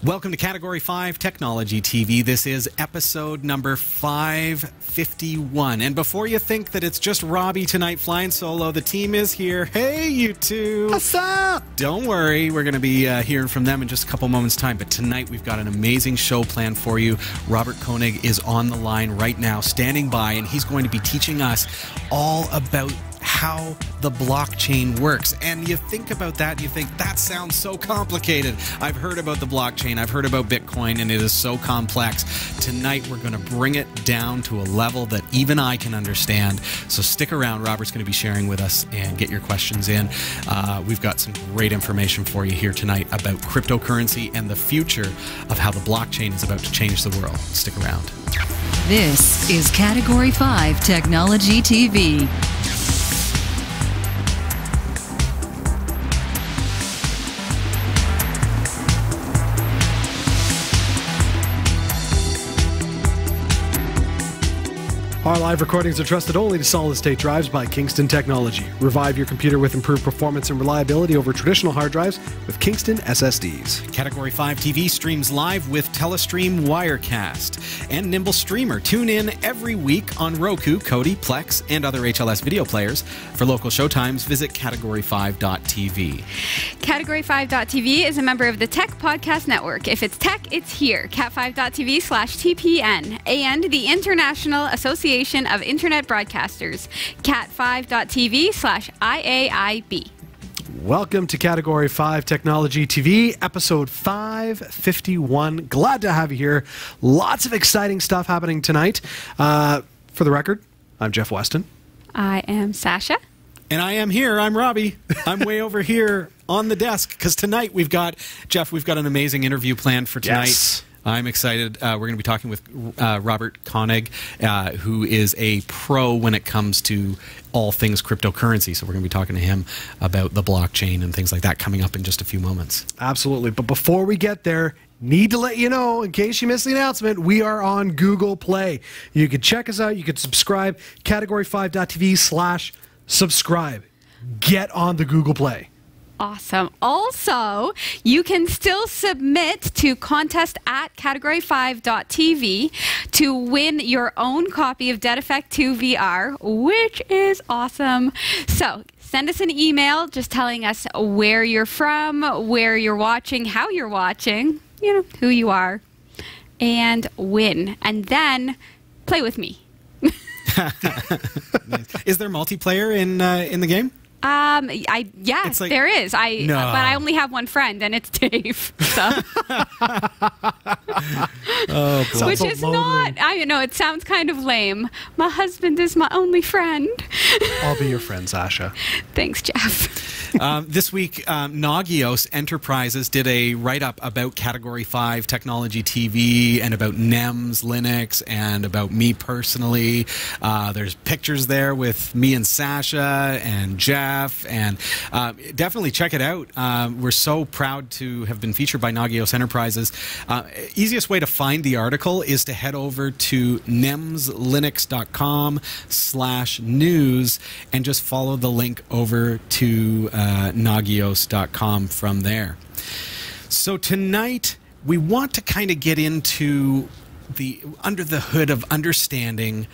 Welcome to Category 5 Technology TV. This is episode number 551. And before you think that it's just Robbie tonight flying solo, the team is here. Hey, you two. What's up? Don't worry. We're going to be hearing from them in just a couple moments' time. But tonight we've got an amazing show planned for you. Robert Koenig is on the line right now, standing by, and he's going to be teaching us all about how the blockchain works. And you think about that and you think, that sounds so complicated. I've heard about the blockchain, I've heard about Bitcoin, and it is so complex. Tonight we're going to bring it down to a level that even I can understand. So stick around. Robert's going to be sharing with us and get your questions in. We've got some great information for you here tonight about cryptocurrency and the future of how the blockchain is about to change the world. Stick around. This is Category 5 Technology TV. Our live recordings are trusted only to solid-state drives by Kingston Technology. Revive your computer with improved performance and reliability over traditional hard drives with Kingston SSDs. Category 5 TV streams live with Telestream Wirecast and Nimble Streamer. Tune in every week on Roku, Kodi, Plex, and other HLS video players. For local showtimes, visit category5.tv. Category5.tv is a member of the Tech Podcast Network. If it's tech, it's here. cat5.tv/TPN and the International Association of Internet Broadcasters, cat5.tv/IAIB. Welcome to Category 5 Technology TV, episode 551. Glad to have you here. Lots of exciting stuff happening tonight. For the record, I'm Jeff Weston. I am Sasha. And I am here. I'm Robbie. I'm way over here on the desk because tonight we've got an amazing interview planned for tonight. Yes. I'm excited. We're going to be talking with Robert Koenig, who is a pro when it comes to all things cryptocurrency. So we're going to be talking to him about the blockchain and things like that coming up in just a few moments. Absolutely. But before we get there, need to let you know, in case you missed the announcement, we are on Google Play. You can check us out. You can subscribe. Category5.tv/subscribe. Get on the Google Play. Awesome. Also, you can still submit to contest@category5.tv to win your own copy of Dead Effect 2 VR, which is awesome. So send us an email just telling us where you're from, where you're watching, how you're watching, you know, who you are, and win. And then play with me. Is there multiplayer in the game? Yes, like, there is. But I only have one friend, and it's Dave. So. Which is not. I know it sounds kind of lame. My husband is my only friend. I'll be your friend, Sasha. Thanks, Jeff. This week, Nagios Enterprises did a write-up about Category 5 Technology TV and about NEMS, Linux, and about me personally. There's pictures there with me and Sasha and Jeff, and definitely check it out. We're so proud to have been featured by Nagios Enterprises. Easiest way to find the article is to head over to nemslinux.com/news and just follow the link over to nagios.com from there. So tonight we want to kind of get into the under the hood of understanding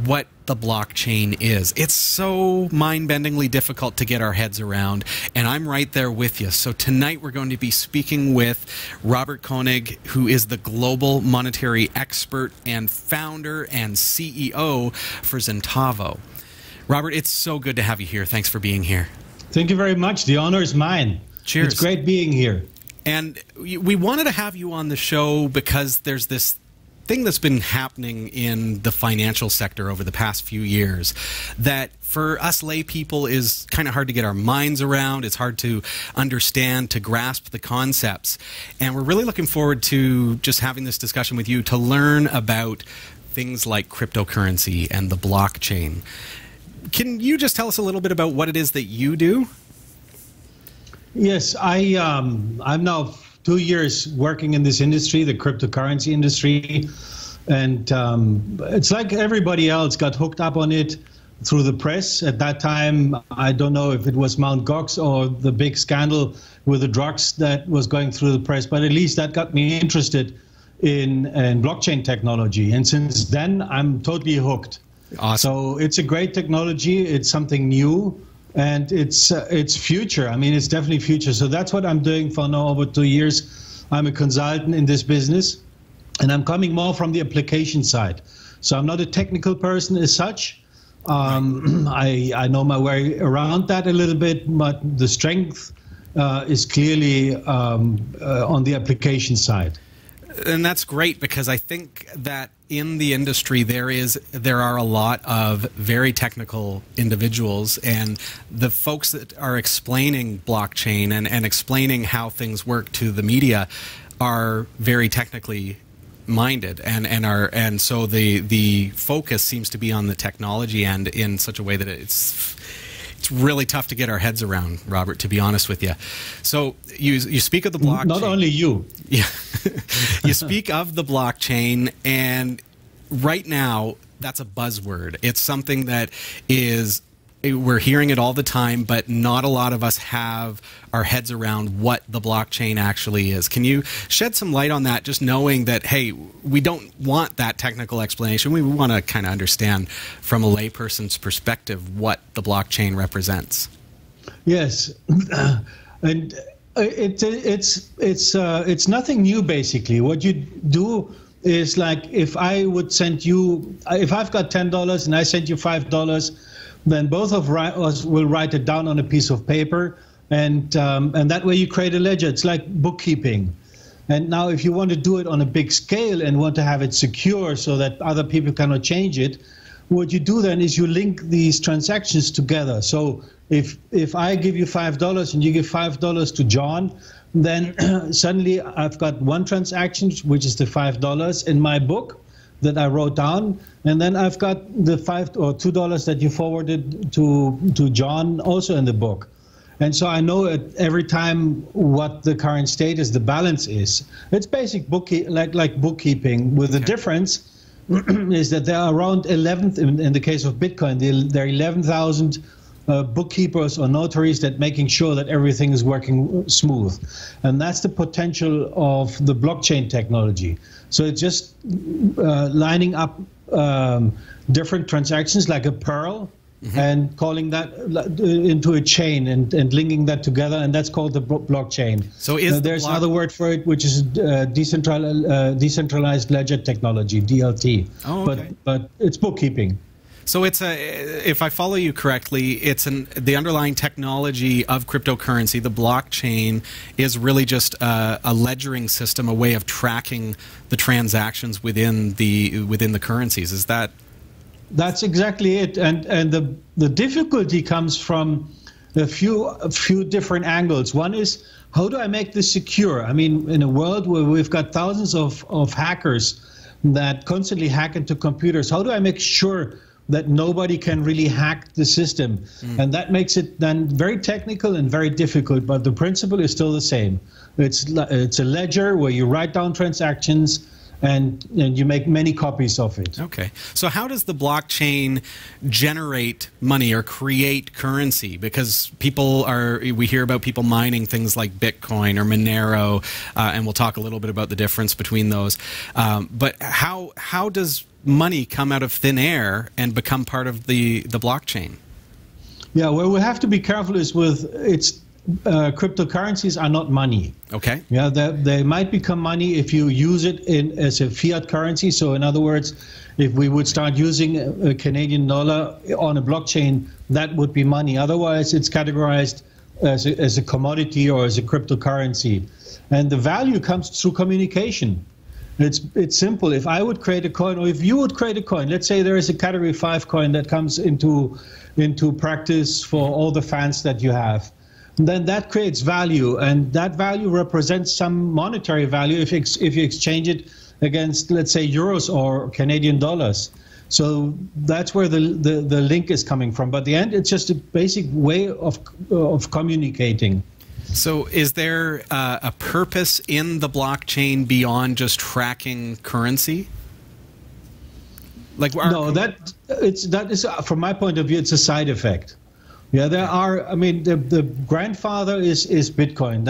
what the blockchain is. It's so mind-bendingly difficult to get our heads around, and I'm right there with you. So tonight we're going to be speaking with Robert Koenig, who is the global monetary expert and founder and CEO for XENTAVO. Robert, it's so good to have you here. Thanks for being here. Thank you very much. The honor is mine. Cheers. It's great being here. And we wanted to have you on the show because there's this thing that's been happening in the financial sector over the past few years that for us lay people is kind of hard to get our minds around. It's hard to understand, to grasp the concepts. And we're really looking forward to just having this discussion with you to learn about things like cryptocurrency and the blockchain. Can you just tell us a little bit about what it is that you do? Yes, I'm now 2 years working in this industry, the cryptocurrency industry, and it's like everybody else got hooked up on it. through the press. At that time, I don't know if it was Mt. Gox or the big scandal with the drugs that was going through the press, but at least that got me interested in blockchain technology. And since then, I'm totally hooked. Awesome. So it's a great technology. It's something new, and it's future. I mean, it's definitely future. So that's what I'm doing for now over 2 years. I'm a consultant in this business, and I'm coming more from the application side. So I'm not a technical person as such. I know my way around that a little bit, but the strength is clearly on the application side. And that's great, because I think that in the industry there are a lot of very technical individuals, and the folks that are explaining blockchain and explaining how things work to the media are very technically minded, and so the focus seems to be on the technology end in such a way that it's really tough to get our heads around, Robert, to be honest with you. So you speak of the blockchain. Not only you. Yeah. You speak of the blockchain, and right now that's a buzzword. It's something that we're hearing it all the time, but not a lot of us have our heads around what the blockchain actually is. Can you shed some light on that, just knowing that, hey, we don't want that technical explanation. We want to kind of understand from a layperson's perspective what the blockchain represents. Yes. And it's nothing new, basically. What you do is, like, if I would send you, if I've got $10 and I send you $5, then both of us will write it down on a piece of paper, and that way you create a ledger. It's like bookkeeping. And now if you want to do it on a big scale and want to have it secure so that other people cannot change it, what you do then is you link these transactions together. So if I give you $5 and you give $5 to John, then suddenly I've got one transaction, which is the $5 in my book that I wrote down, and then I've got the $5 or $2 that you forwarded to John also in the book. And so I know at every time what the current status, the balance is. It's basic like bookkeeping, with the difference is that there are around 11, in the case of Bitcoin, there are 11,000 bookkeepers or notaries that making sure that everything is working smooth. And that's the potential of the blockchain technology. So it's just lining up different transactions like a pearl, and calling that into a chain and linking that together, and that's called the blockchain. So there's another word for it, which is decentralized ledger technology, DLT. Oh, okay. But it's bookkeeping. So if I follow you correctly, the underlying technology of cryptocurrency, the blockchain, is really just a ledgering system, a way of tracking the transactions within the currencies. Is that? That's exactly it. And the difficulty comes from a few different angles. One is, how do I make this secure? I mean, in a world where we've got thousands of hackers that constantly hack into computers, how do I make sure that nobody can really hack the system? And that makes it then very technical and very difficult, but the principle is still the same. It's a ledger where you write down transactions and you make many copies of it. Okay. So how does the blockchain generate money or create currency? Because we hear about people mining things like Bitcoin or Monero, and we'll talk a little bit about the difference between those. But how does money come out of thin air and become part of the blockchain? Yeah, where we have to be careful is cryptocurrencies are not money. Okay. Yeah, they might become money if you use it as a fiat currency. So in other words, if we would start using a Canadian dollar on a blockchain, that would be money. Otherwise, it's categorized as a commodity or as a cryptocurrency. And the value comes through communication. It's simple. If I would create a coin, or if you would create a coin, let's say there is a Category 5 coin that comes into practice for all the fans that you have, then that creates value, and that value represents some monetary value if you exchange it against, let's say, euros or Canadian dollars. So that's where the link is coming from. But at the end, it's just a basic way of communicating. So is there a purpose in the blockchain beyond just tracking currency? Like, no, that is from my point of view, it's a side effect. Yeah, there are. I mean, the grandfather is Bitcoin.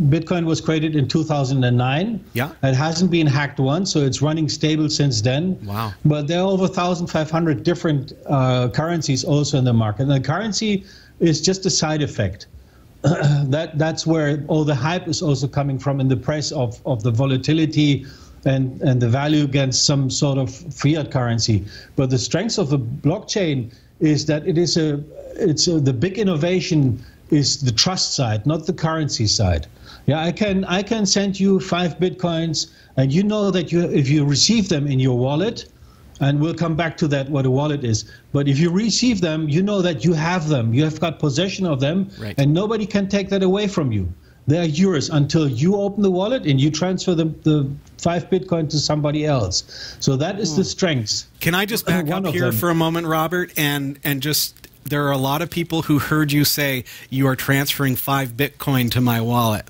Bitcoin was created in 2009. Yeah, it hasn't been hacked once, so it's running stable since then. Wow! But there are over 1,500 different currencies also in the market. And the currency is just a side effect. That's where all the hype is also coming from in the press of the volatility and the value against some sort of fiat currency. But the strength of the blockchain is that the big innovation is the trust side, not the currency side. Yeah, I can send you 5 Bitcoins, and you know that if you receive them in your wallet, and we'll come back to that, what a wallet is. But if you receive them, you know that you have them. You have got possession of them, right. And nobody can take that away from you. They are yours until you open the wallet and you transfer the 5 Bitcoin to somebody else. So that is the strength. Can I just back up here for a moment, Robert, and just, there are a lot of people who heard you say you are transferring 5 Bitcoin to my wallet.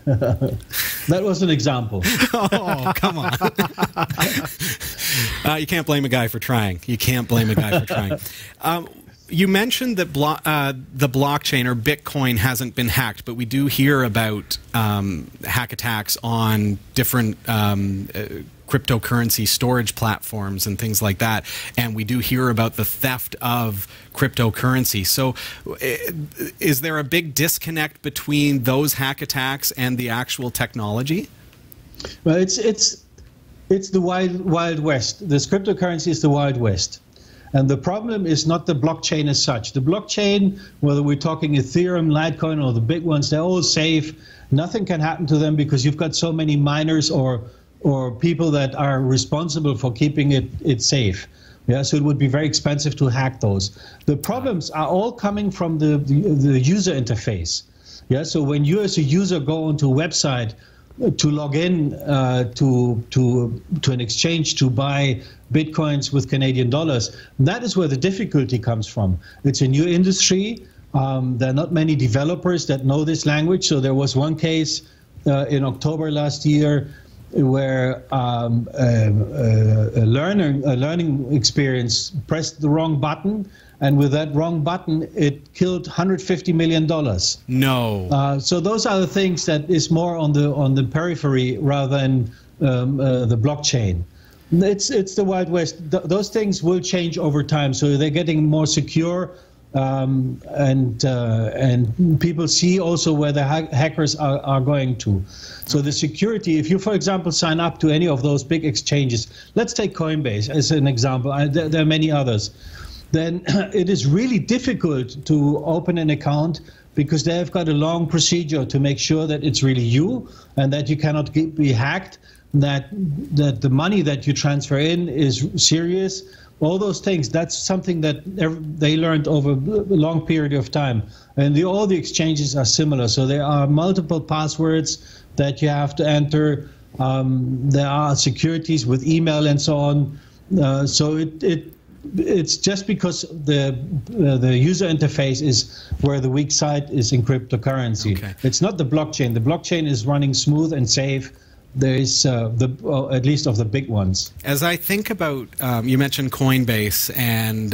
That was an example. Oh, come on. You can't blame a guy for trying. You can't blame a guy for trying. You mentioned that the blockchain or Bitcoin hasn't been hacked, but we do hear about hack attacks on different cryptocurrency storage platforms and things like that, and we do hear about the theft of cryptocurrency. So is there a big disconnect between those hack attacks and the actual technology? Well, it's the wild west. This cryptocurrency is the wild west. And the problem is not the blockchain as such. The blockchain, whether we're talking Ethereum, Litecoin, or the big ones, they're all safe. Nothing can happen to them because you've got so many miners or people that are responsible for keeping it safe. Yeah, so it would be very expensive to hack those. The problems are all coming from the user interface. Yeah, so when you as a user go onto a website to log in to an exchange to buy Bitcoins with Canadian dollars, that is where the difficulty comes from. It's a new industry. There are not many developers that know this language. So there was one case in October last year where a learning experience pressed the wrong button, and with that wrong button, it killed $150 million. No. So those are the things that is more on the periphery rather than the blockchain. It's the Wild West. Those things will change over time, so they're getting more secure, and people see also where the hackers are going to. So the security, if you, for example, sign up to any of those big exchanges, let's take Coinbase as an example, there are many others, then it is really difficult to open an account because they have got a long procedure to make sure that it's really you and that you cannot be hacked, that the money that you transfer in is serious. All those things, that's something that they learned over a long period of time. And all the exchanges are similar. So there are multiple passwords that you have to enter. There are securities with email and so on. So it's just because the user interface is where the weak side is in cryptocurrency. Okay. It's not the blockchain. The blockchain is running smooth and safe. There is at least of the big ones. As I think about, you mentioned Coinbase and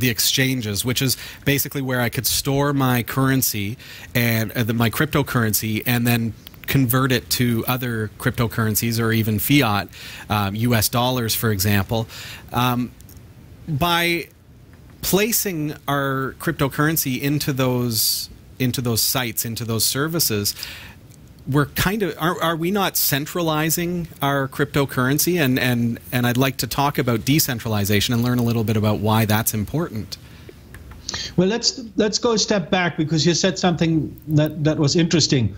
the exchanges, which is basically where I could store my currency and my cryptocurrency and then convert it to other cryptocurrencies or even fiat, US dollars, for example. By placing our cryptocurrency into those sites, into those services, we're kind of, are we not centralizing our cryptocurrency? And I'd like to talk about decentralization and learn a little bit about why that's important. Well, let's go a step back, because you said something that was interesting.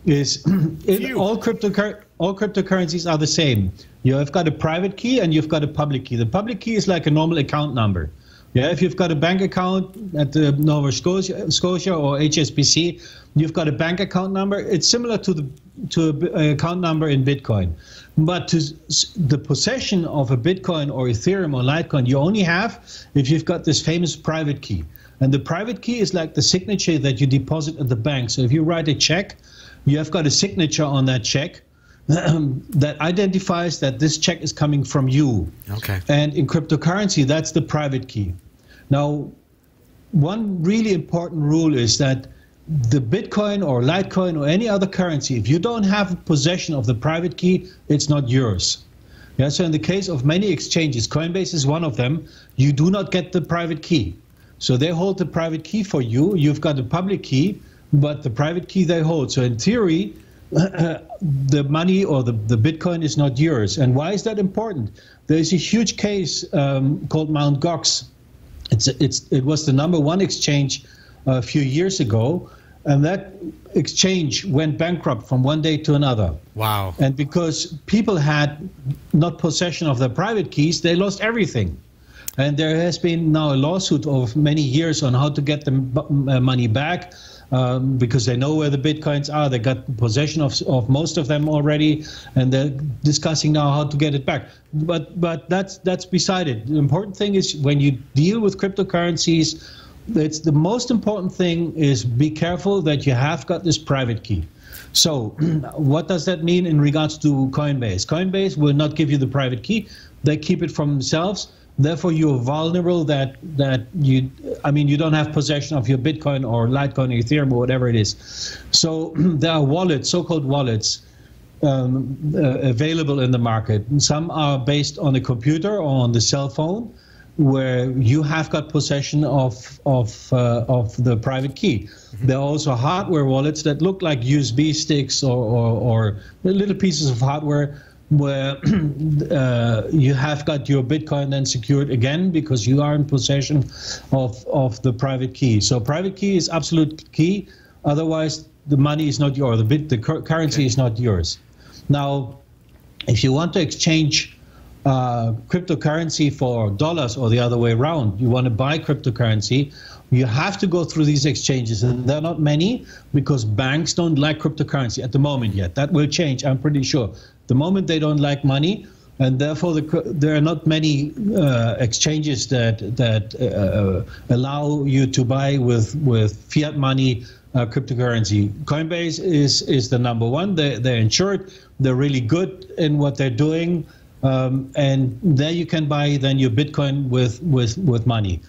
Is all cryptocurrencies are the same. You have got a private key and you've got a public key. The public key is like a normal account number. Yeah, if you've got a bank account at the Nova Scotia or HSBC, you've got a bank account number. It's similar to an account number in Bitcoin. But to the possession of a Bitcoin or Ethereum or Litecoin, you only have if you've got this famous private key. And the private key is like the signature that you deposit at the bank. So if you write a check, you have got a signature on that check. that identifies that this check is coming from you. Okay. And in cryptocurrency, that's the private key. Now, one really important rule is that the Bitcoin or Litecoin or any other currency, if you don't have possession of the private key, it's not yours. Yeah, so in the case of many exchanges, Coinbase is one of them, you do not get the private key. So they hold the private key for you. You've got the public key, but the private key they hold. So in theory, the money or the Bitcoin is not yours. And why is that important? There's a huge case called Mt. Gox. It was the #1 exchange a few years ago, and that exchange went bankrupt from one day to another. Wow. And because people had not possession of their private keys, they lost everything. And there has been now a lawsuit of many years on how to get the money back, because they know where the Bitcoins are. They got possession of most of them already, and they're discussing now how to get it back. But that's beside it. The important thing is when you deal with cryptocurrencies, it's the most important thing is be careful that you have got this private key. So what does that mean in regards to Coinbase? Coinbase will not give you the private key. They keep it from themselves. Therefore, you're vulnerable that you don't have possession of your Bitcoin or Litecoin or Ethereum or whatever it is. So there are wallets, so-called wallets, available in the market. Some are based on a computer or on the cell phone, where you have got possession of the private key. There are also hardware wallets that look like USB sticks or little pieces of hardware where you have got your Bitcoin then secured again because you are in possession of the private key. So private key is absolute key. Otherwise, the money is not yours. The currency is not yours. Now, if you want to exchange cryptocurrency for dollars or the other way around, you want to buy cryptocurrency, you have to go through these exchanges, and there are not many because banks don't like cryptocurrency at the moment yet. That will change, I'm pretty sure. The moment they don't like money, and therefore there are not many exchanges that allow you to buy with fiat money cryptocurrency. Coinbase is the #1. They're insured. They're really good in what they're doing. And there you can buy then your Bitcoin with money.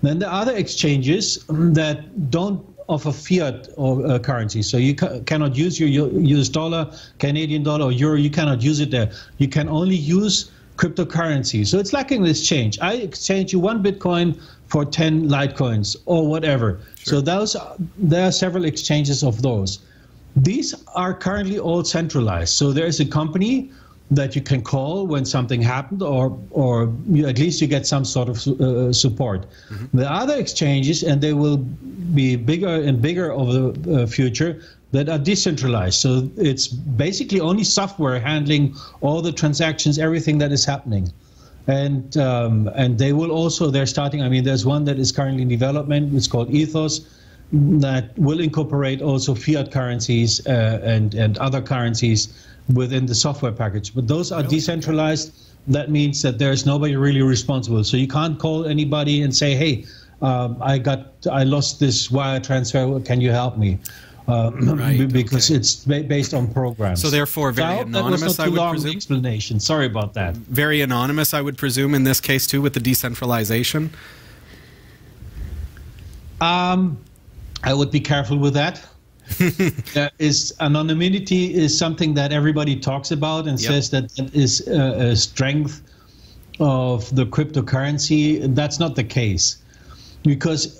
Then there are other exchanges that don't offer fiat or currency. So you cannot use your US dollar, Canadian dollar, or euro. You cannot use it there. You can only use cryptocurrency. So it's like an exchange. I exchange you 1 Bitcoin for 10 Litecoins or whatever. Sure. So there are several exchanges of those. These are currently all centralized. So there is a company that you can call when something happened, or at least you get some sort of support. Mm-hmm. The other exchanges, and they will be bigger and bigger over the future, that are decentralized. So it's basically only software handling all the transactions, everything that is happening. And they will also, they're starting, there's one that is currently in development, it's called Ethos, that will incorporate also fiat currencies and other currencies within the software package. But those are decentralized. That means that there's nobody really responsible. So you can't call anybody and say, hey, I lost this wire transfer, can you help me? Because it's based on programs. So therefore very anonymous, I would presume? Explanation. Sorry about that. Very anonymous, I would presume, in this case too, with the decentralization? I would be careful with that. Anonymity is something that everybody talks about and says that is a strength of the cryptocurrency. That's not the case, because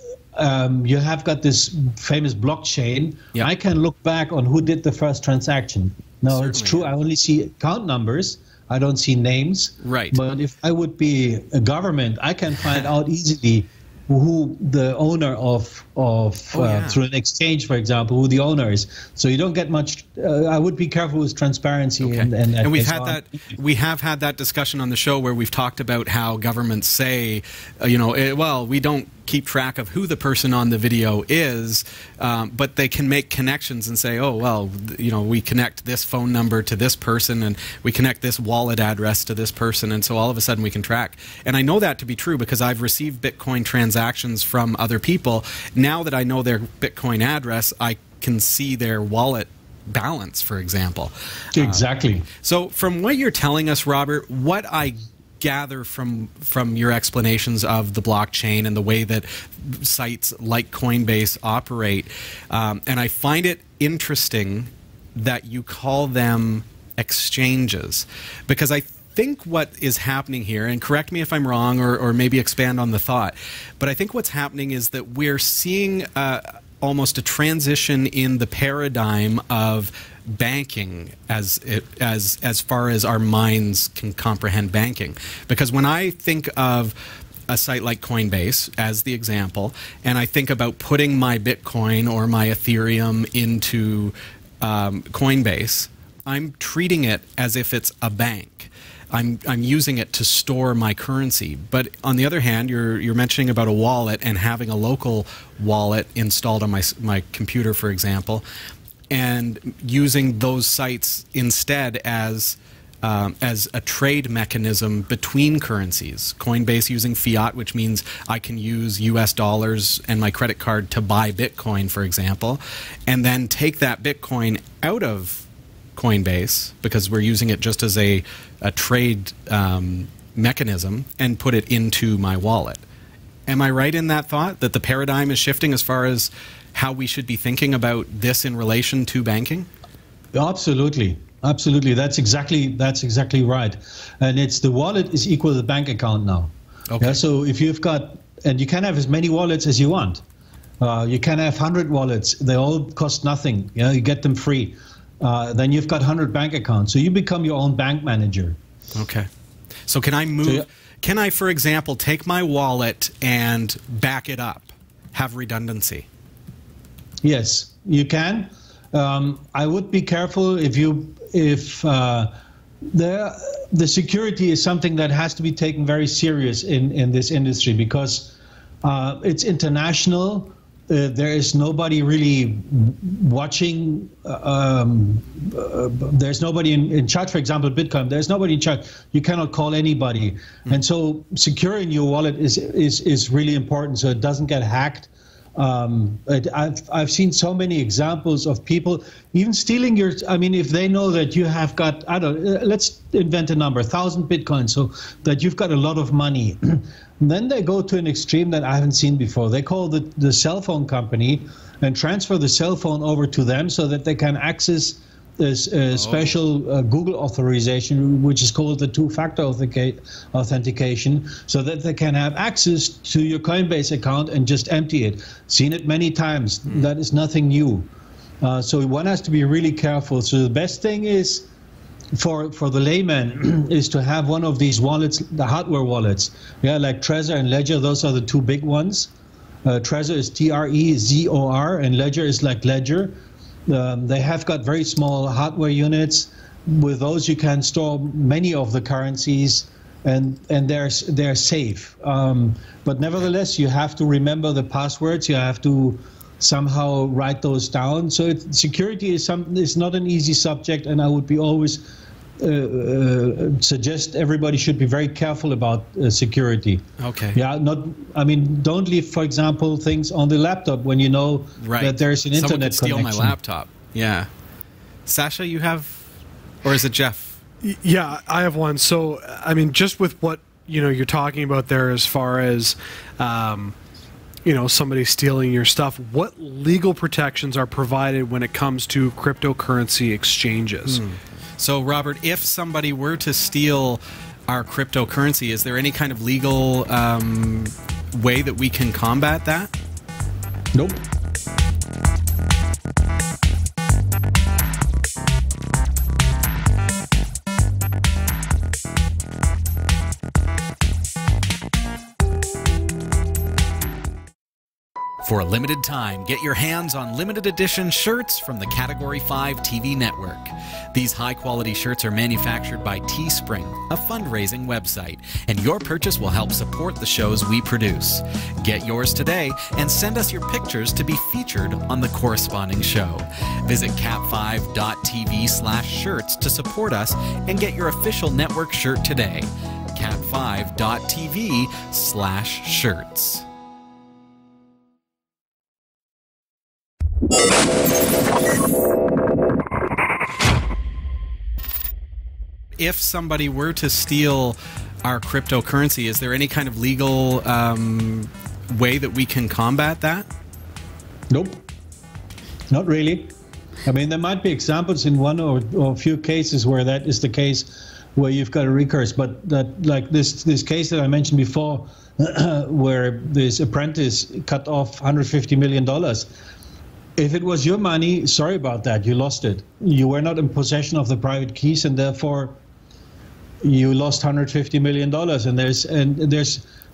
you have got this famous blockchain. Yep. I can look back on who did the first transaction. Now, certainly, it's true, I only see account numbers. I don't see names. Right. But if I would be a government, I can find out easily who the owner of through an exchange, for example, who the owner is. So you don't get much. I would be careful with transparency. Okay. And we have had that discussion on the show where we've talked about how governments say, well, we don't keep track of who the person on the video is, but they can make connections and say, oh, well, we connect this phone number to this person and we connect this wallet address to this person, and so all of a sudden we can track. And I know that to be true because I've received Bitcoin transactions from other people. Now that I know their Bitcoin address, I can see their wallet balance, for example. Exactly. So from what you're telling us, Robert, what I gather from your explanations of the blockchain and the way that sites like Coinbase operate, and I find it interesting that you call them exchanges, because I think what is happening here, and correct me if I'm wrong, or maybe expand on the thought, but I think what's happening is that we're seeing almost a transition in the paradigm of banking as far as our minds can comprehend banking. Because when I think of a site like Coinbase as the example, and I think about putting my Bitcoin or my Ethereum into Coinbase, I'm treating it as if it's a bank. I'm using it to store my currency. But on the other hand, you're mentioning about a wallet and having a local wallet installed on my computer, for example, and using those sites instead as a trade mechanism between currencies. Coinbase using fiat, which means I can use US dollars and my credit card to buy Bitcoin, for example, and then take that Bitcoin out of Coinbase, because we're using it just as a trade mechanism, and put it into my wallet. Am I right in that thought, that the paradigm is shifting as far as how we should be thinking about this in relation to banking? Absolutely. Absolutely. That's exactly right. And it's the wallet is equal to the bank account now. Okay. Yeah, so if you've got, and you can have as many wallets as you want. You can have 100 wallets. They all cost nothing. Yeah, you get them free. Then you've got 100 bank accounts. So you become your own bank manager. Okay. So can I move? So, can I, for example, take my wallet and back it up, have redundancy? Yes, you can. I would be careful if the security is something that has to be taken very serious in this industry, because it's international. There is nobody really watching. There's nobody in charge. For example, Bitcoin. There's nobody in charge. You cannot call anybody, and so securing your wallet is really important, so it doesn't get hacked. I've seen so many examples of people even stealing your. I mean, if they know that you have got, I don't. Let's invent a number, 1,000 Bitcoins, so that you've got a lot of money. Then they go to an extreme that I haven't seen before. They call the cell phone company and transfer the cell phone over to them so that they can access this special Google authorization, which is called the two-factor authentication, so that they can have access to your Coinbase account and just empty it. Seen it many times. That is nothing new. So one has to be really careful. So the best thing is, for the layman, is to have one of these wallets, the hardware wallets. Yeah, like Trezor and Ledger, those are the two big ones. Trezor is Trezor, and Ledger is like Ledger. They have got very small hardware units. With those, you can store many of the currencies, and they're safe. But nevertheless, you have to remember the passwords. You have to somehow write those down. So security is not an easy subject, and I would be always suggest everybody should be very careful about security. Okay. Yeah. Don't leave, for example, things on the laptop when you know that there's an internet connection. Someone could steal my laptop. Yeah. Sasha, you have, or is it Jeff? Yeah, I have one. So, I mean, just with what you're talking about there, as far as somebody stealing your stuff, what legal protections are provided when it comes to cryptocurrency exchanges? So, Robert, if somebody were to steal our cryptocurrency, is there any kind of legal way that we can combat that? Nope. For a limited time, get your hands on limited edition shirts from the Category 5 TV network. These high-quality shirts are manufactured by Teespring, a fundraising website, and your purchase will help support the shows we produce. Get yours today and send us your pictures to be featured on the corresponding show. Visit cat5.tv/shirts to support us and get your official network shirt today. cat5.tv/shirts. If somebody were to steal our cryptocurrency, is there any kind of legal way that we can combat that? Nope, not really. I mean, there might be examples in one or a few cases where that is the case, where you've got a recourse. But that, like this case that I mentioned before, where this apprentice cut off $150 million. If it was your money, sorry about that, you lost it. You were not in possession of the private keys, and therefore you lost $150 million. And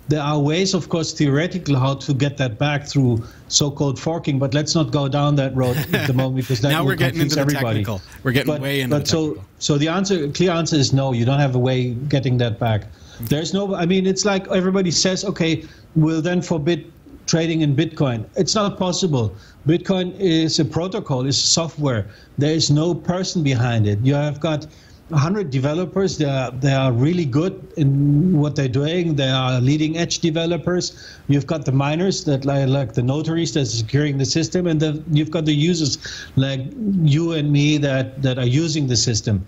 there are ways, of course, theoretical, how to get that back through so-called forking, but let's not go down that road at the moment, because that now will we're getting into the everybody. technical. We're getting way into the technical. So the clear answer is no. You don't have a way getting that back. There's no. I mean, it's like everybody says, okay, we'll then forbid trading in Bitcoin. It's not possible. Bitcoin is a protocol, it's software. There is no person behind it. You have got 100 developers. They are really good in what they're doing. They are leading edge developers. You've got the miners that like the notaries that's securing the system, and you've got the users like you and me that are using the system.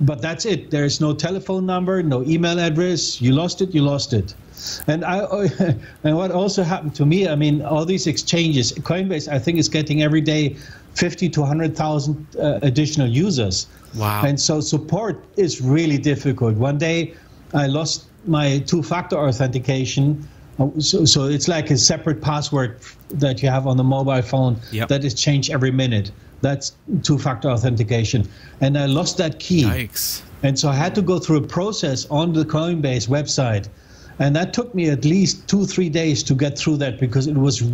But that's it. There is no telephone number, no email address. You lost it, you lost it. And and what also happened to me, I mean, all these exchanges, Coinbase, I think, is getting every day 50 to 100,000 additional users. Wow. And so support is really difficult. One day I lost my two-factor authentication. So it's like a separate password that you have on the mobile phone that is changed every minute. That's two-factor authentication. And I lost that key. Yikes. And so I had to go through a process on the Coinbase website. And that took me at least 2-3 days to get through that, because it was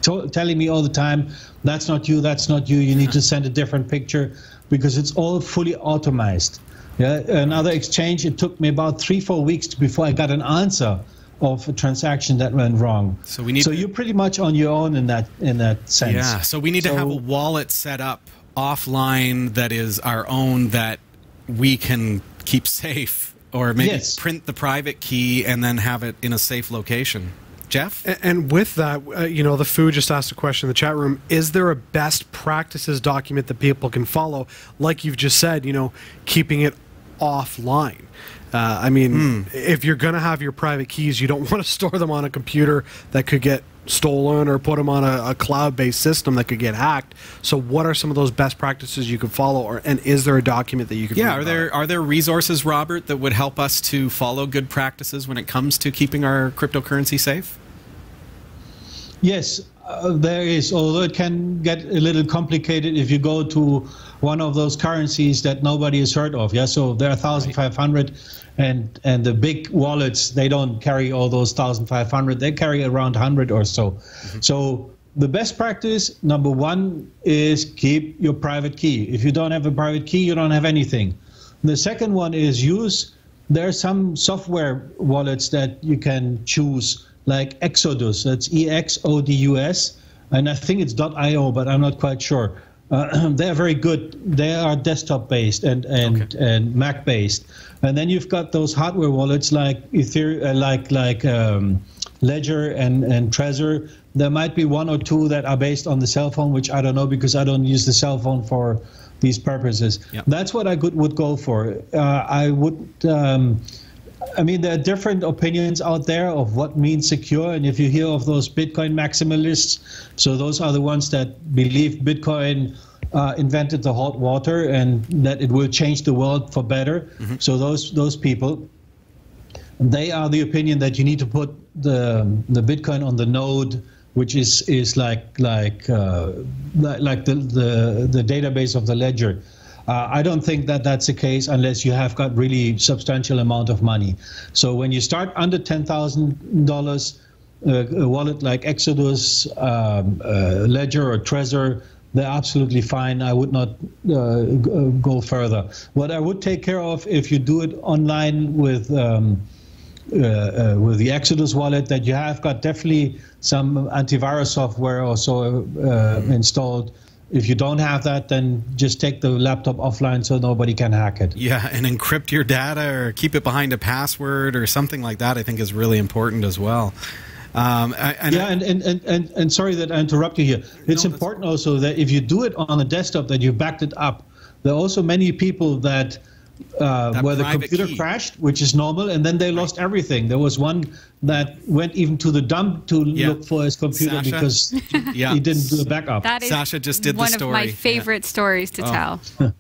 telling me all the time, that's not you, you need to send a different picture, because it's all fully automized. Yeah, another exchange, it took me about 3-4 weeks before I got an answer of a transaction that went wrong. So you're pretty much on your own in that sense. Yeah, so we need to have a wallet set up offline that is our own, that we can keep safe, or maybe print the private key and then have it in a safe location. Jeff? And with that, the Foo just asked a question in the chat room. Is there a best practices document that people can follow? Like you've just said, keeping it offline. I mean, if you're going to have your private keys, you don't want to store them on a computer that could get stolen, or put them on a cloud-based system that could get hacked. So what are some of those best practices you can follow, and is there a document that you can are there resources, Robert, that would help us to follow good practices when it comes to keeping our cryptocurrency safe? Yes, there is, although it can get a little complicated if you go to one of those currencies that nobody has heard of. Yeah, so there are 1,500, and the big wallets, they don't carry all those 1,500. They carry around 100 or so. So the best practice, number one, is keep your private key. If you don't have a private key, you don't have anything. The second one is there are some software wallets that you can choose, like Exodus. That's EXODUS, and I think it's .io, but I'm not quite sure. They're very good. They are desktop-based and Mac-based. And then you've got those hardware wallets like Ethereum, Ledger and Trezor. There might be one or two that are based on the cell phone, which I don't know, because I don't use the cell phone for these purposes. Yep. That's what I would go for. I mean, there are different opinions out there of what means secure. And if you hear of those Bitcoin maximalists, so those are the ones that believe Bitcoin invented the hot water and that it will change the world for better. So those people, they are the opinion that you need to put the Bitcoin on the node, which is like the database of the ledger. I don't think that that's the case unless you have got really substantial amount of money. So when you start under $10,000, a wallet like Exodus, Ledger, or Trezor, they're absolutely fine. I would not go further. What I would take care of, if you do it online with the Exodus wallet, that you have got definitely some antivirus software also installed. If you don't have that, then just take the laptop offline so nobody can hack it. Yeah, and encrypt your data or keep it behind a password or something like that, I think, is really important as well. And sorry that I interrupt you here. It's important also that if you do it on a desktop, that you backed it up. There are also many people that where the private computer key crashed, which is normal, and then they lost everything. There was one that went even to the dump to look for his computer Sasha. because he didn't do a backup. That is Sasha just did the one story. of my favorite stories to tell.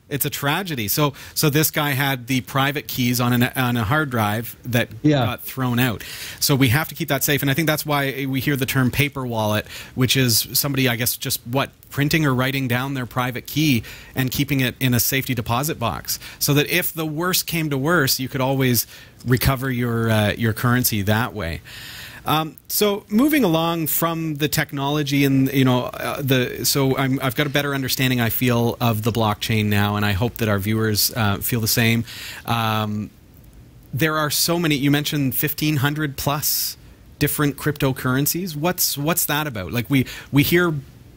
It's a tragedy. So this guy had the private keys on a hard drive that got thrown out. So we have to keep that safe, and I think that's why we hear the term paper wallet, which is somebody, I guess, just printing or writing down their private key and keeping it in a safety deposit box, so that if the worst came to worst, you could always recover your currency that way. So moving along from the technology and I've got a better understanding, I feel, of the blockchain now, and I hope that our viewers feel the same. There are so many. You mentioned 1,500 plus different cryptocurrencies. What's that about? Like we hear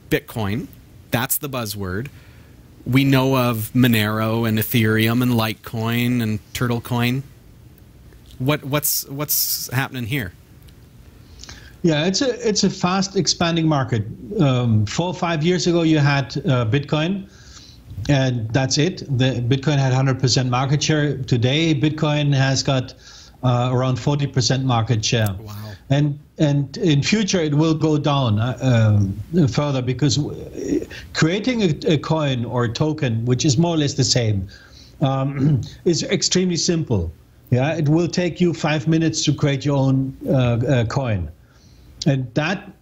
Bitcoin, that's the buzzword. We know of Monero and Ethereum and Litecoin and Turtlecoin. What's happening here? Yeah, it's a fast expanding market. 4 or 5 years ago, you had Bitcoin, and that's it. The Bitcoin had 100% market share. Today, Bitcoin has got around 40% market share. Wow. And in future, it will go down further, because creating a coin or a token, which is more or less the same, is extremely simple. Yeah, it will take you 5 minutes to create your own coin. And that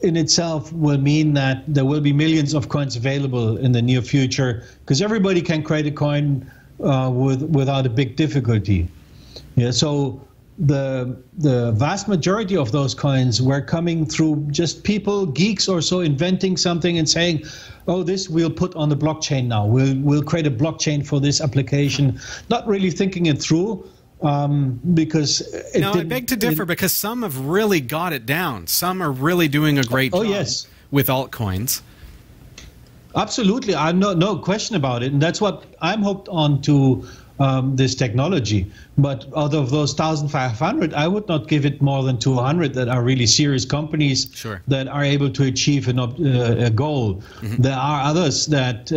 in itself will mean that there will be millions of coins available in the near future, because everybody can create a coin without a big difficulty. Yeah, so the vast majority of those coins were coming through just people, geeks or so, inventing something and saying, oh, this we'll put on the blockchain now. We'll create a blockchain for this application, not really thinking it through. Because I beg to differ, because some have really got it down. Some are really doing a great job with altcoins. Absolutely, no question about it, and that's what I'm hooked on to this technology. But out of those 1,500, I would not give it more than 200 that are really serious companies that are able to achieve a goal. Mm-hmm. There are others that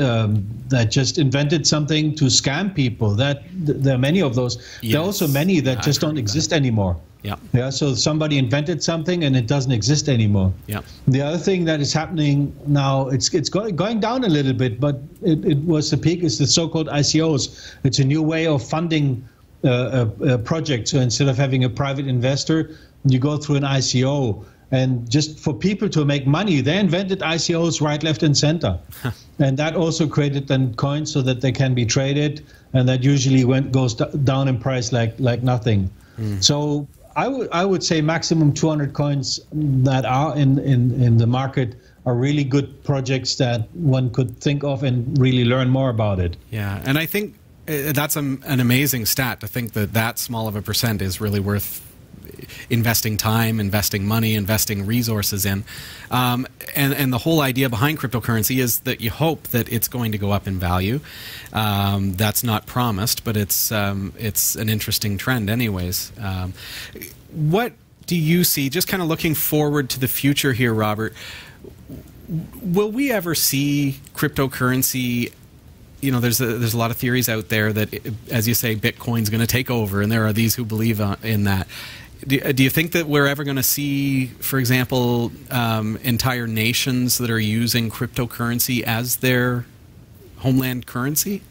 just invented something to scam people. There are many of those. Yes. There are also many that just don't exist anymore. Yeah. So somebody invented something and it doesn't exist anymore. Yeah. The other thing that is happening now, it's going down a little bit, but it was the peak, is the so-called ICOs. It's a new way of funding a project. So instead of having a private investor, you go through an ICO. And just for people to make money, they invented ICOs right, left, and center. And that also created then coins so that they can be traded, and that usually goes down in price like nothing. So I would say maximum 200 coins that are in the market are really good projects that one could think of and really learn more about it. Yeah, and I think that's an amazing stat, to think that small of a percent is really worth investing time, investing money, investing resources in. And the whole idea behind cryptocurrency is that you hope that it's going to go up in value. That's not promised, but it's an interesting trend anyways. What do you see, just kind of looking forward to the future here, Robert, will we ever see cryptocurrency? You know, there's a lot of theories out there that, as you say, Bitcoin's going to take over, and there are these who believe in that. Do you think that we're ever going to see, for example, entire nations that are using cryptocurrency as their homeland currency?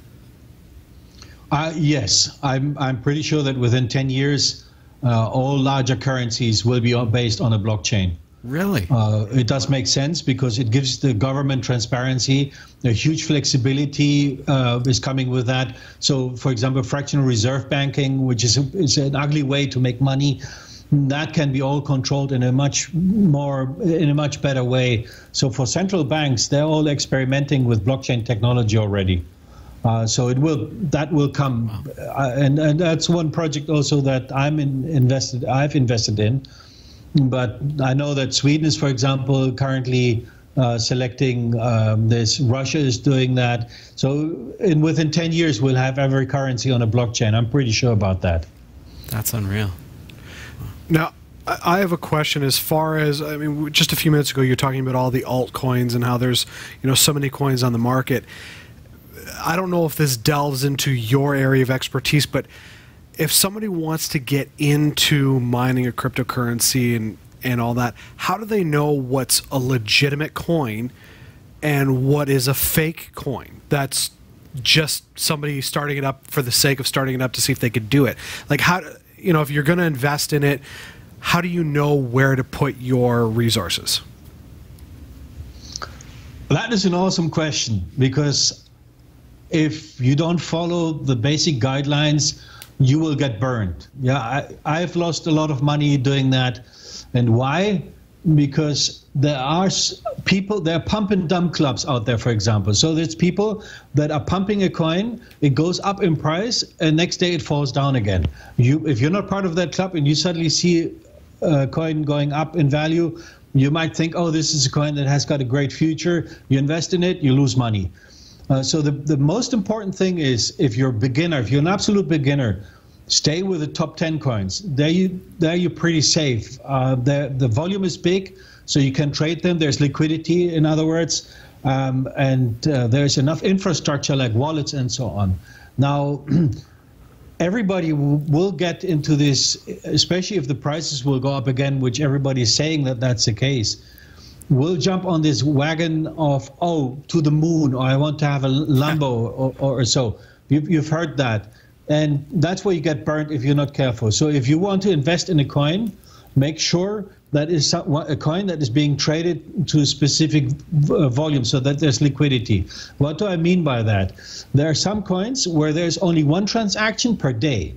Yes, I'm pretty sure that within 10 years, all larger currencies will be based on a blockchain. Really? It does make sense, because it gives the government transparency. A huge flexibility is coming with that. So, for example, fractional reserve banking, which is an ugly way to make money, that can be all controlled in a much better way. So for central banks, they're all experimenting with blockchain technology already. So that will come. Wow. And that's one project also that I've invested in. But I know that Sweden is, for example, currently selecting this. Russia is doing that. So within 10 years, we'll have every currency on a blockchain. I'm pretty sure about that. That's unreal. Now, I have a question as far as, I mean, just a few minutes ago, you're talking about all the altcoins and how there's, so many coins on the market. I don't know if this delves into your area of expertise, but if somebody wants to get into mining a cryptocurrency and all that, how do they know what's a legitimate coin and what is a fake coin that's just somebody starting it up for the sake of starting it up to see if they could do it? Like, how, you know, if you're going to invest in it, how do you know where to put your resources? That is an awesome question, because if you don't follow the basic guidelines, you will get burned. Yeah, I've lost a lot of money doing that. And why? Because there are people, there are pump and dump clubs out there, for example. So there's people that are pumping a coin, it goes up in price, and next day it falls down again. If you're not part of that club and you suddenly see a coin going up in value, you might think, oh, this is a coin that has got a great future. You invest in it, you lose money. So the most important thing is, if you're a beginner, if you're an absolute beginner, stay with the top 10 coins. There you're pretty safe. The volume is big, so you can trade them. There's liquidity, in other words, and there's enough infrastructure like wallets and so on. Now, everybody will get into this, especially if the prices will go up again, which everybody is saying that that's the case. We'll jump on this wagon of, oh, to the moon, or I want to have a Lambo or so. You've heard that. And that's where you get burnt if you're not careful. So if you want to invest in a coin, make sure that is a coin that is being traded to a specific volume so that there's liquidity. What do I mean by that? There are some coins where there's only one transaction per day.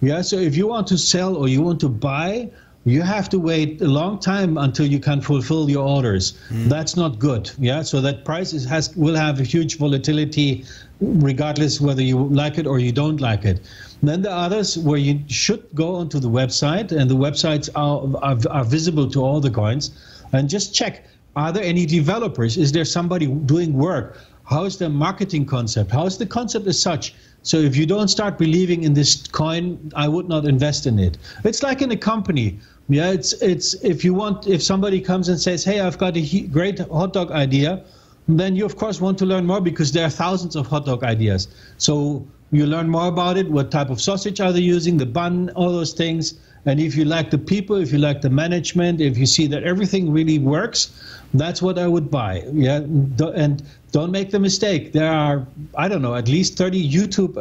Yeah, so if you want to sell or you want to buy, you have to wait a long time until you can fulfill your orders. That's not good. Yeah, so that price will have a huge volatility regardless whether you like it or you don't like it. Then there are others where you should go onto the website, and the websites are visible to all the coins, and just check, are there any developers? Is there somebody doing work? How is their marketing concept? How is the concept as such? So if you don't start believing in this coin, I would not invest in it. It's like in a company. Yeah, it's if somebody comes and says, hey, I've got a great hot dog idea, then you of course want to learn more, because there are thousands of hot dog ideas. So you learn more about it, what type of sausage are they using, the bun, all those things. And if you like the people, if you like the management, if you see that everything really works, that's what I would buy. Yeah, and don't make the mistake. There are, I don't know, at least 30 YouTube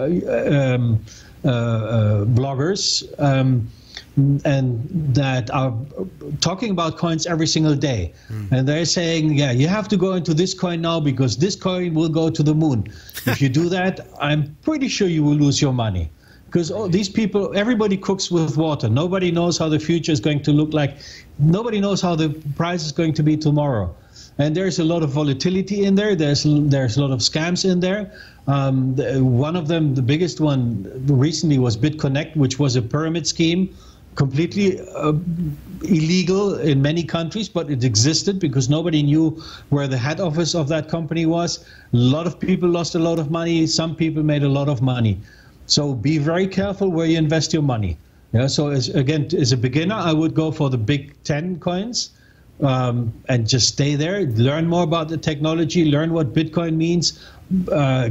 bloggers and that are talking about coins every single day. And they're saying, yeah, you have to go into this coin now because this coin will go to the moon. If you do that, I'm pretty sure you will lose your money. Because these people, everybody cooks with water. Nobody knows how the future is going to look like. Nobody knows how the price is going to be tomorrow. And there's a lot of volatility in there. There's a lot of scams in there. One of them, the biggest one recently, was BitConnect, which was a pyramid scheme, completely illegal in many countries, but it existed because nobody knew where the head office of that company was. A lot of people lost a lot of money. Some people made a lot of money. So be very careful where you invest your money. Yeah. So as a beginner, I would go for the big 10 coins and just stay there. Learn more about the technology. Learn what Bitcoin means.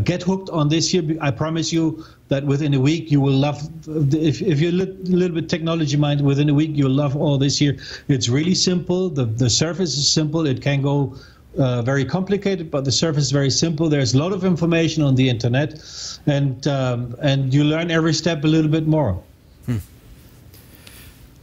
Get hooked on this here. I promise you that within a week you will love. If you're a little bit technology minded, within a week you'll love all this here. It's really simple. The surface is simple. It can go very complicated, but the surface is very simple. There's a lot of information on the internet, and you learn every step a little bit more.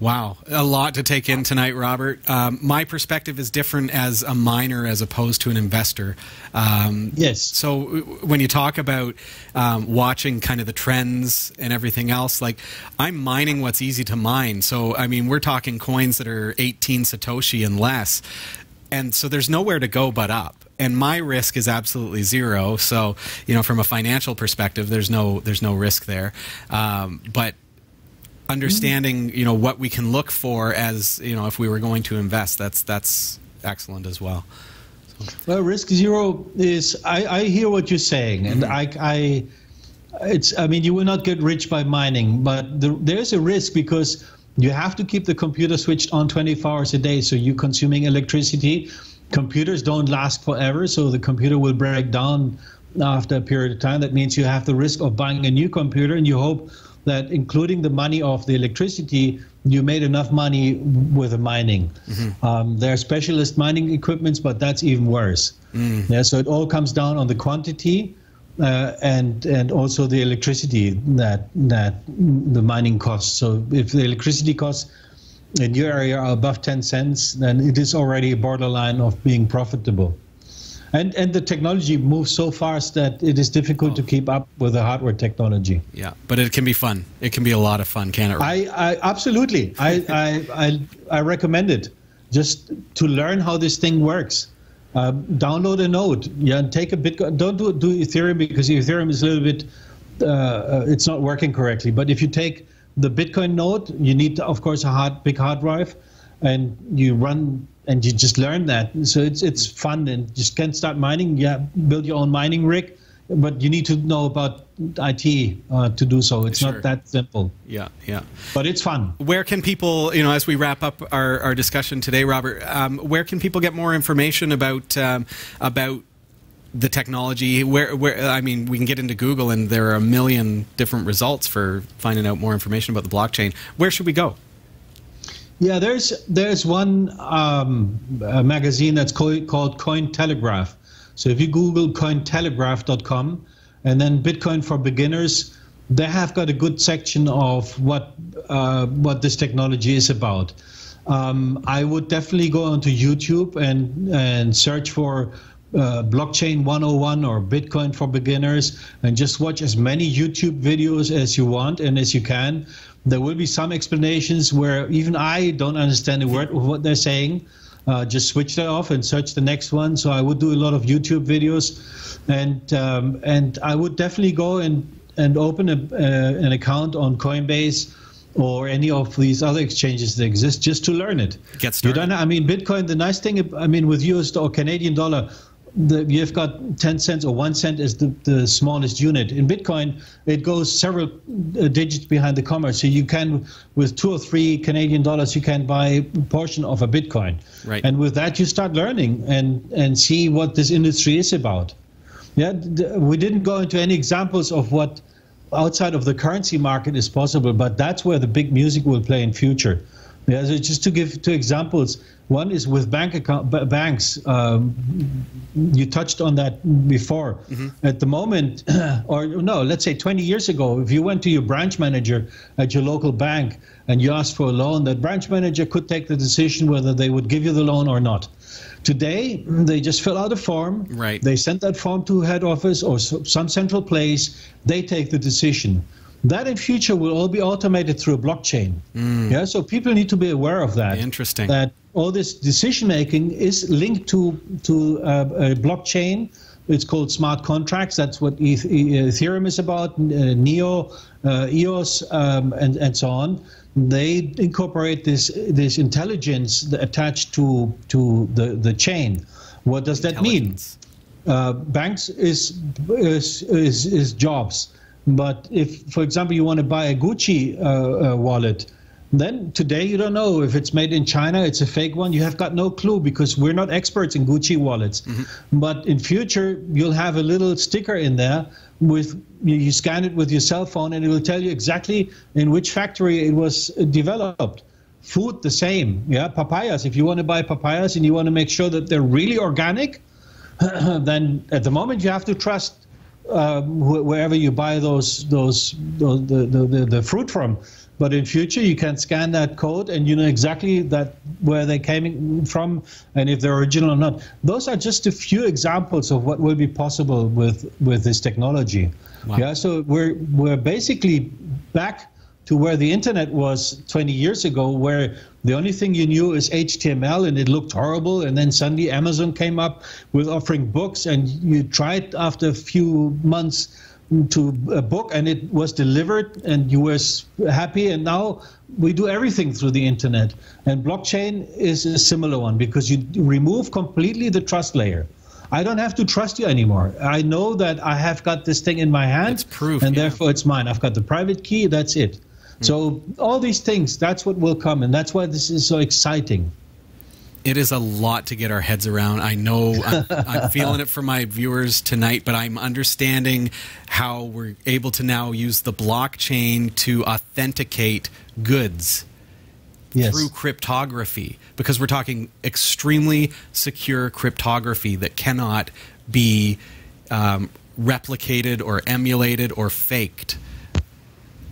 Wow, a lot to take in tonight, Robert. My perspective is different as a miner as opposed to an investor. Yes. So when you talk about watching kind of the trends and everything else, like I'm mining what's easy to mine. So, I mean, we're talking coins that are 18 Satoshi and less. And so there's nowhere to go but up. And my risk is absolutely zero. So, you know, from a financial perspective, there's no risk there. But understanding, you know, what we can look for as, you know, if we were going to invest, that's excellent as well. So. Well, risk zero is, I hear what you're saying, and I mean, you will not get rich by mining, but there's a risk because you have to keep the computer switched on 24 hours a day, so you're consuming electricity. Computers don't last forever, so the computer will break down after a period of time. That means you have the risk of buying a new computer, and you hope that, including the money of the electricity, you made enough money with the mining. There are specialist mining equipments, but that's even worse. Yeah, so it all comes down on the quantity and also the electricity that the mining costs. So if the electricity costs in your area are above 10 cents, then it is already a borderline of being profitable. And the technology moves so fast that it is difficult to keep up with the hardware technology. Yeah, but it can be fun. It can be a lot of fun, can it? I absolutely. I recommend it, just to learn how this thing works. Download a node. Yeah, and take a Bitcoin. Don't do Ethereum, because Ethereum is a little bit. It's not working correctly. But if you take the Bitcoin node, you need, of course, a big hard drive, and you run. And you just learn that. So it's fun, and just can start mining. Yeah, build your own mining rig, but you need to know about IT to do so. It's not that simple. Yeah, yeah. But it's fun. Where can people, as we wrap up our discussion today, Robert, where can people get more information about the technology? Where I mean, we can get into Google, and there are a million different results for finding out more information about the blockchain. Where should we go? Yeah, there's one magazine that's called Cointelegraph. So if you Google cointelegraph.com and then Bitcoin for Beginners, they have got a good section of what this technology is about. I would definitely go onto YouTube and search for Blockchain 101 or Bitcoin for Beginners, and just watch as many YouTube videos as you want and as you can. There will be some explanations where even I don't understand a word of what they're saying. Just switch that off and search the next one. So I would do a lot of YouTube videos, and I would definitely go and open an account on Coinbase or any of these other exchanges that exist, just to learn it. Get started. I mean, Bitcoin, the nice thing, I mean, with US or Canadian dollar, you've got 10 cents or 1 cent is the smallest unit. In Bitcoin, it goes several digits behind the comma. So you can, with 2 or 3 Canadian dollars, you can buy a portion of a Bitcoin. Right. And with that, you start learning and see what this industry is about. Yeah, we didn't go into any examples of what outside of the currency market is possible, but that's where the big music will play in future. Yeah, so just to give 2 examples. One is with banks. You touched on that before. At the moment, or no, let's say 20 years ago, if you went to your branch manager at your local bank and you asked for a loan, that branch manager could take the decision whether they would give you the loan or not. Today, they just fill out a form. Right. They send that form to head office or some central place. They take the decision. That in future will all be automated through a blockchain. Yeah, so people need to be aware of that. Interesting. That all this decision making is linked to a blockchain. It's called smart contracts. That's what Ethereum is about. Neo, EOS, and so on. They incorporate this intelligence attached to the chain. What does that mean? Banks is jobs. But if, for example, you want to buy a Gucci wallet, then today you don't know if it's made in China, it's a fake one. You have got no clue, because we're not experts in Gucci wallets. But in future, you'll have a little sticker in there with, you scan it with your cell phone, and it will tell you exactly in which factory it was developed. Food, the same. Yeah, papayas. If you want to buy papayas and you want to make sure that they're really organic, then at the moment you have to trust wherever you buy the fruit from. But in future, you can scan that code and you know exactly where they came from and if they're original or not. Those are just a few examples of what will be possible with this technology. Wow. Yeah, so we're basically back to where the internet was 20 years ago, where the only thing you knew is HTML and it looked horrible, and then suddenly Amazon came up with offering books, and you tried after a few months to a book and it was delivered and you were happy, and now we do everything through the internet. And blockchain is a similar one, because you remove completely the trust layer. I don't have to trust you anymore. I know that I have got this thing in my hand, it's proof, and therefore it's mine. I've got the private key, that's it. So all these things, that's what will come, and that's why this is so exciting. It is a lot to get our heads around. I know I'm feeling it for my viewers tonight, but I'm understanding how we're able to now use the blockchain to authenticate goods through cryptography, because we're talking extremely secure cryptography that cannot be replicated or emulated or faked.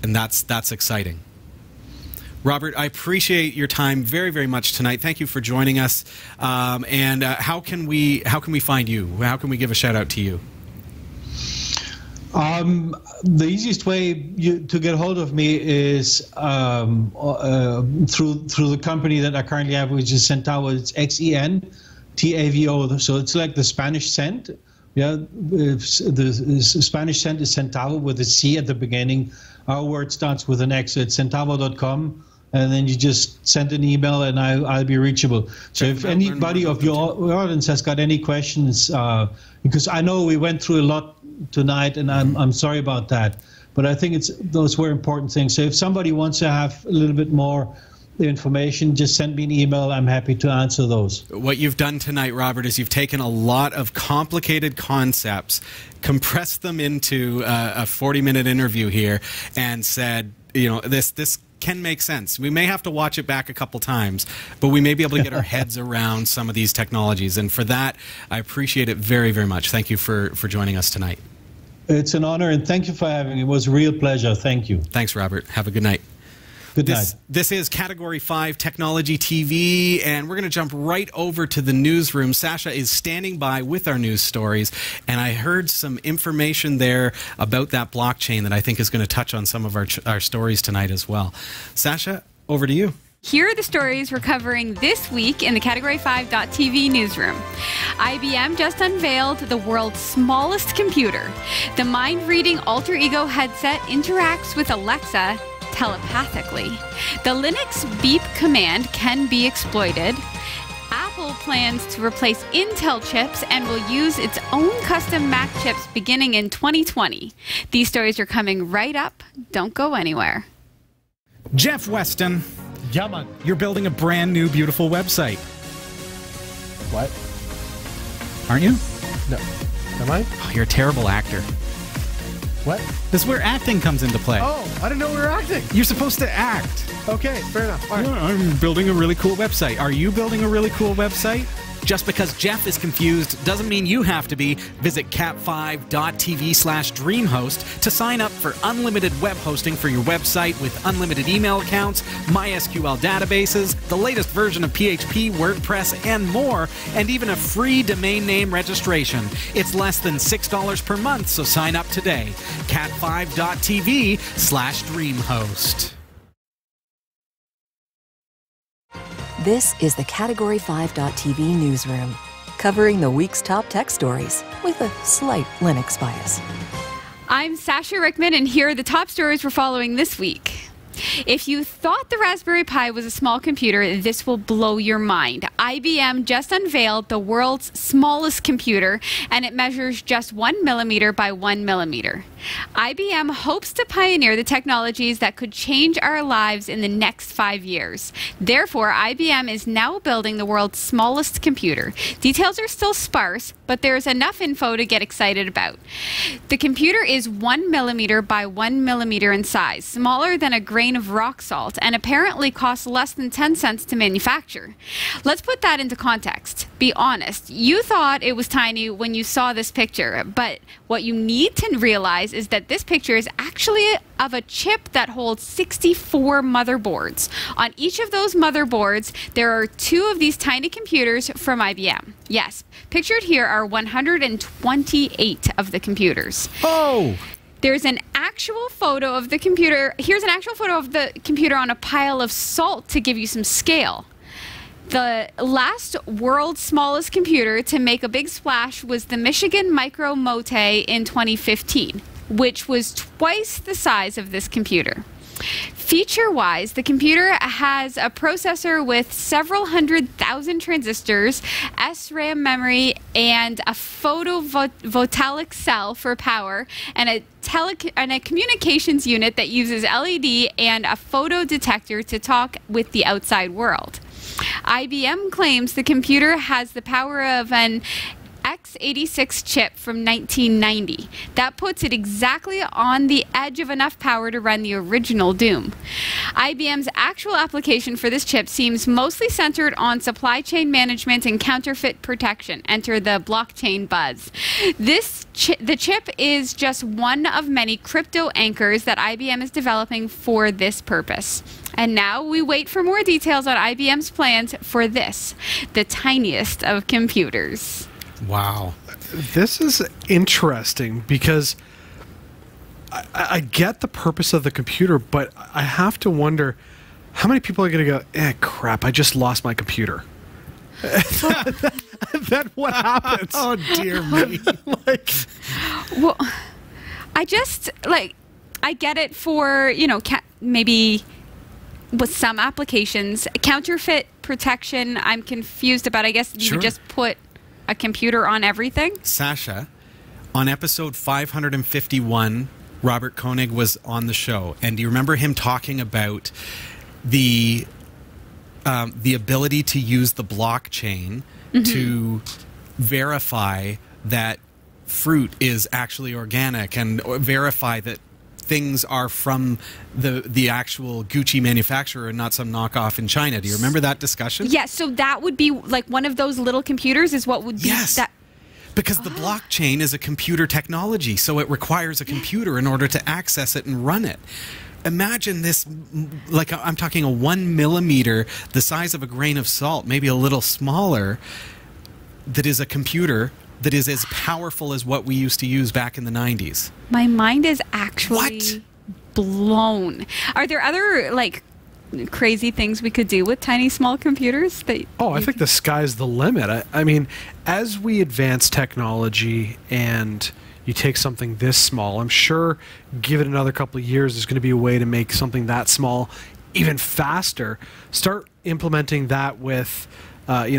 And that's exciting. Robert, I appreciate your time very, very much tonight. Thank you for joining us. And how can we find you? How can we give a shout out to you? The easiest way to get hold of me is through the company that I currently have, which is XENTAVO. It's XENTAVO. So it's like the Spanish cent. Yeah, the Spanish cent is XENTAVO with a C at the beginning. Our word starts with an X. So it's XENTAVO.com. And then you just send an email, and I'll be reachable. So if anybody of your audience has got any questions, because I know we went through a lot tonight, and I'm sorry about that, but I think those were important things. So if somebody wants to have a little bit more information, just send me an email. I'm happy to answer those. What you've done tonight, Robert, is you've taken a lot of complicated concepts, compressed them into a 40-minute interview here, and said, this can make sense. We may have to watch it back a couple times, but we may be able to get our heads around some of these technologies. And for that, I appreciate it very, very much. Thank you for joining us tonight. It's an honor, and thank you for having me. It was a real pleasure. Thank you. Thanks, Robert. Have a good night. Good night. This is Category 5 Technology TV, and we're going to jump right over to the newsroom. Sasha is standing by with our news stories, and I heard some information there about that blockchain that I think is going to touch on some of our stories tonight as well. Sasha, over to you. Here are the stories we're covering this week in the Category 5.tv newsroom. IBM just unveiled the world's smallest computer. The mind-reading alter ego headset interacts with Alexa telepathically. The Linux beep command can be exploited. Apple plans to replace Intel chips and will use its own custom Mac chips beginning in 2020. These stories are coming right up. Don't go anywhere. Jeff Weston. Yeah, man. You're building a brand new, beautiful website. What? Aren't you? No. Am I? Oh, you're a terrible actor. What? This is where acting comes into play. Oh, I didn't know we were acting. You're supposed to act. Okay, fair enough. All right. Yeah, I'm building a really cool website. Are you building a really cool website? Just because Jeff is confused doesn't mean you have to be. Visit cat5.tv/dreamhost to sign up for unlimited web hosting for your website with unlimited email accounts, MySQL databases, the latest version of PHP, WordPress, and more, and even a free domain name registration. It's less than $6 per month, so sign up today. cat5.tv/dreamhost. This is the Category 5.tv newsroom, covering the week's top tech stories with a slight Linux bias. I'm Sasha Rickman, and here are the top stories we're following this week. If you thought the Raspberry Pi was a small computer, this will blow your mind. IBM just unveiled the world's smallest computer, and it measures just 1 millimeter by 1 millimeter. IBM hopes to pioneer the technologies that could change our lives in the next 5 years. Therefore, IBM is now building the world's smallest computer. Details are still sparse, but there's enough info to get excited about. The computer is 1 millimeter by 1 millimeter in size, smaller than a grain of rock salt, and apparently costs less than 10 cents to manufacture. Let's put that into context. Be honest, you thought it was tiny when you saw this picture, but what you need to realize is that this picture is actually of a chip that holds 64 motherboards. On each of those motherboards, there are 2 of these tiny computers from IBM. Yes, pictured here are 128 of the computers. Oh! There's an actual photo of the computer. Here's an actual photo of the computer on a pile of salt to give you some scale. The last world's smallest computer to make a big splash was the Michigan Micro Mote in 2015, which was twice the size of this computer. Feature-wise, the computer has a processor with several 100,000 transistors, SRAM memory, and a photovoltaic cell for power, and a communications unit that uses LED and a photo detector to talk with the outside world. IBM claims the computer has the power of an x86 chip from 1990. That puts it exactly on the edge of enough power to run the original Doom. IBM's actual application for this chip seems mostly centered on supply chain management and counterfeit protection. Enter the blockchain buzz. The chip is just one of many crypto anchors that IBM is developing for this purpose. And now we wait for more details on IBM's plans for this, the tiniest of computers. Wow. This is interesting because I get the purpose of the computer, but I have to wonder how many people are going to go, crap, I just lost my computer. Then what happens? Oh, dear me. Well, I get it for, maybe with some applications. Counterfeit protection, I'm confused about. I guess you would just put a computer on everything? Sasha, on episode 551, Robert Koenig was on the show, and do you remember him talking about the ability to use the blockchain to verify that fruit is actually organic and verify that things are from the actual Gucci manufacturer and not some knockoff in China. Do you remember that discussion? Yes, so that would be like one of those little computers is what would be that. Because the blockchain is a computer technology, so it requires a computer in order to access it and run it. Imagine this, like I'm talking a 1 millimeter, the size of a grain of salt, maybe a little smaller, that is a computer that is as powerful as what we used to use back in the 90s. My mind is actually blown. Are there other, crazy things we could do with tiny, small computers? I think the sky's the limit. I mean, as we advance technology and you take something this small, I'm sure give it another couple of years, there's going to be a way to make something that small even faster. Start implementing that with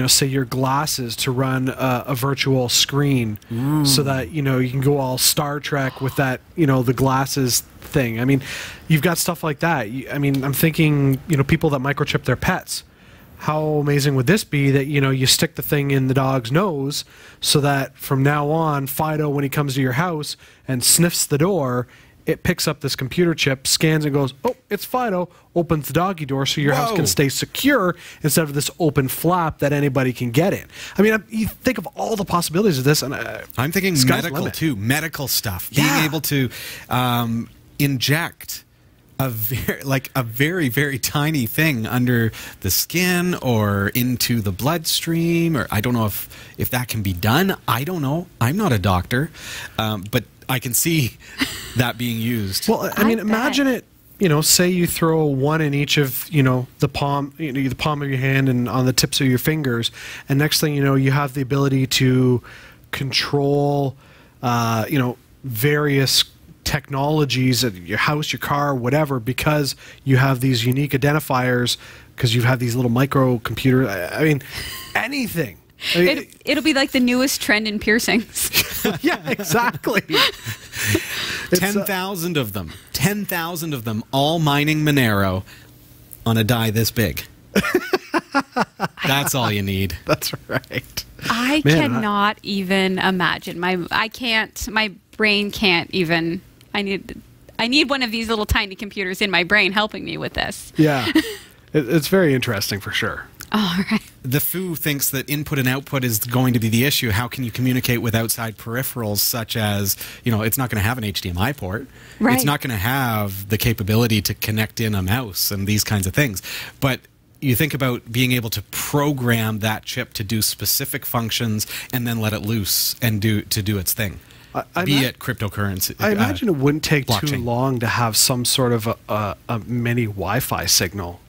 say your glasses to run a virtual screen so that, you can go all Star Trek with that, the glasses thing. I mean, you've got stuff like that. I'm thinking, people that microchip their pets. How amazing would this be that, you stick the thing in the dog's nose so that from now on, Fido, when he comes to your house and sniffs the door, it picks up this computer chip, scans and goes, oh, it's Fido, opens the doggy door so your house can stay secure instead of this open flap that anybody can get in. I mean, you think of all the possibilities of this. And I'm thinking medical, too. Medical stuff. Being able to inject a very, very tiny thing under the skin or into the bloodstream, or I don't know if that can be done. I don't know. I'm not a doctor, but I can see that being used. Well, I mean, imagine it, say you throw one in each of, the palm, the palm of your hand and on the tips of your fingers, and next thing you know, you have the ability to control, various technologies at your house, your car, whatever, because you have these unique identifiers, because you have these little microcomputers. I mean, anything. It'll be like the newest trend in piercings. Yeah, exactly. 10,000 of them. 10,000 of them, all mining Monero on a die this big. That's all you need. That's right. I cannot even imagine. My brain can't even. I need one of these little tiny computers in my brain helping me with this. Yeah. It's very interesting for sure. All right. The FOO thinks that input and output is going to be the issue. How can you communicate with outside peripherals such as, it's not going to have an HDMI port. Right. It's not going to have the capability to connect in a mouse and these kinds of things. But you think about being able to program that chip to do specific functions and then let it loose and do its thing. Be it cryptocurrency. I imagine it wouldn't take blockchain. too long to have some sort of a mini Wi-Fi signal.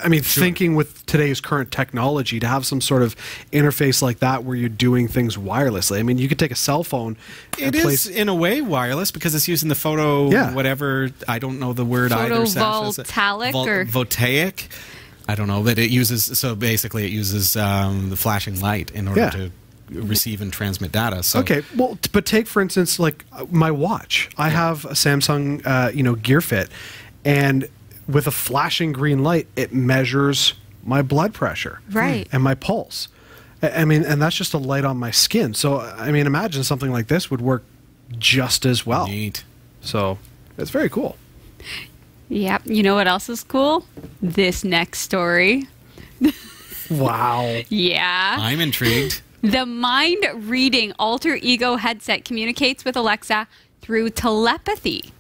I mean, thinking with today's current technology, to have some sort of interface like that where you're doing things wirelessly. I mean, you could take a cell phone. It is, in a way, wireless because it's using the whatever, I don't know the word either. Photovoltaic or voltaic. I don't know, but it uses, so basically it uses the flashing light in order to receive and transmit data. So. Okay, well, but take, for instance, like my watch. I have a Samsung, Gear Fit, and with a flashing green light, it measures my blood pressure, Right. and my pulse. I mean, and that's just a light on my skin. So, I mean, imagine something like this would work just as well. Neat. So, it's very cool. Yep. You know what else is cool? This next story. Wow. Yeah. I'm intrigued. The mind-reading alter ego headset communicates with Alexa through telepathy.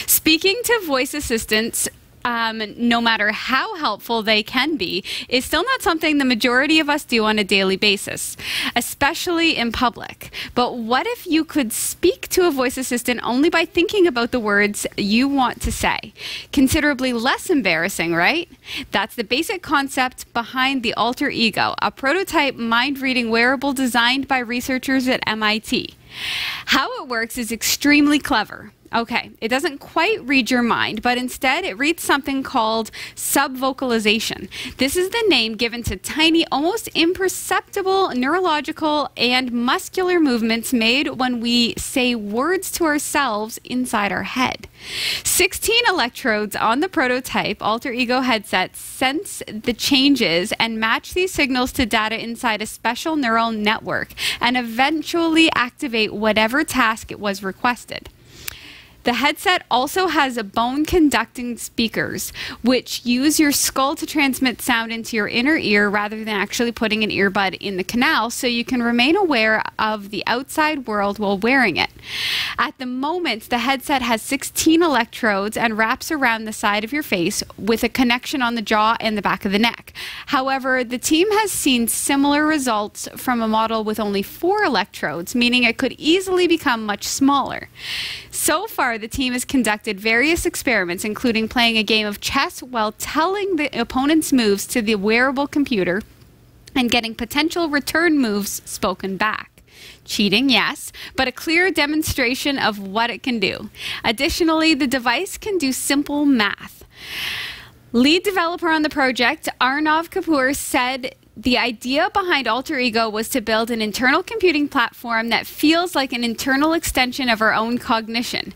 Speaking to voice assistants, no matter how helpful they can be, is still not something the majority of us do on a daily basis, especially in public. But what if you could speak to a voice assistant only by thinking about the words you want to say? Considerably less embarrassing, right? That's the basic concept behind the alter ego, a prototype mind-reading wearable designed by researchers at MIT. How it works is extremely clever. Okay, it doesn't quite read your mind, but instead it reads something called subvocalization. This is the name given to tiny, almost imperceptible neurological and muscular movements made when we say words to ourselves inside our head. 16 electrodes on the prototype alter ego headset sense the changes and match these signals to data inside a special neural network and eventually activate whatever task it was requested. The headset also has bone-conducting speakers, which use your skull to transmit sound into your inner ear rather than actually putting an earbud in the canal, so you can remain aware of the outside world while wearing it. At the moment, the headset has 16 electrodes and wraps around the side of your face with a connection on the jaw and the back of the neck. However, the team has seen similar results from a model with only 4 electrodes, meaning it could easily become much smaller. So far, the team has conducted various experiments, including playing a game of chess while telling the opponent's moves to the wearable computer and getting potential return moves spoken back. Cheating, yes, but a clear demonstration of what it can do. Additionally, the device can do simple math. Lead developer on the project, Arnav Kapoor, said the idea behind Alter Ego was to build an internal computing platform that feels like an internal extension of our own cognition.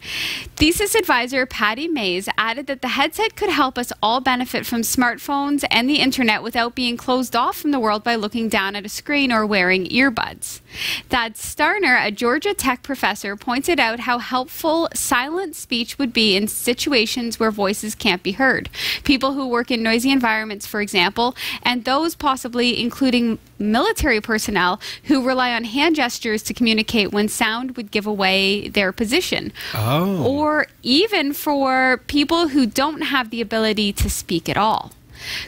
Thesis advisor Patty Mays added that the headset could help us all benefit from smartphones and the internet without being closed off from the world by looking down at a screen or wearing earbuds. Thad Starner, a Georgia Tech professor, pointed out how helpful silent speech would be in situations where voices can't be heard. People who work in noisy environments, for example, and those possibly including military personnel who rely on hand gestures to communicate when sound would give away their position. Oh. Or even for people who don't have the ability to speak at all.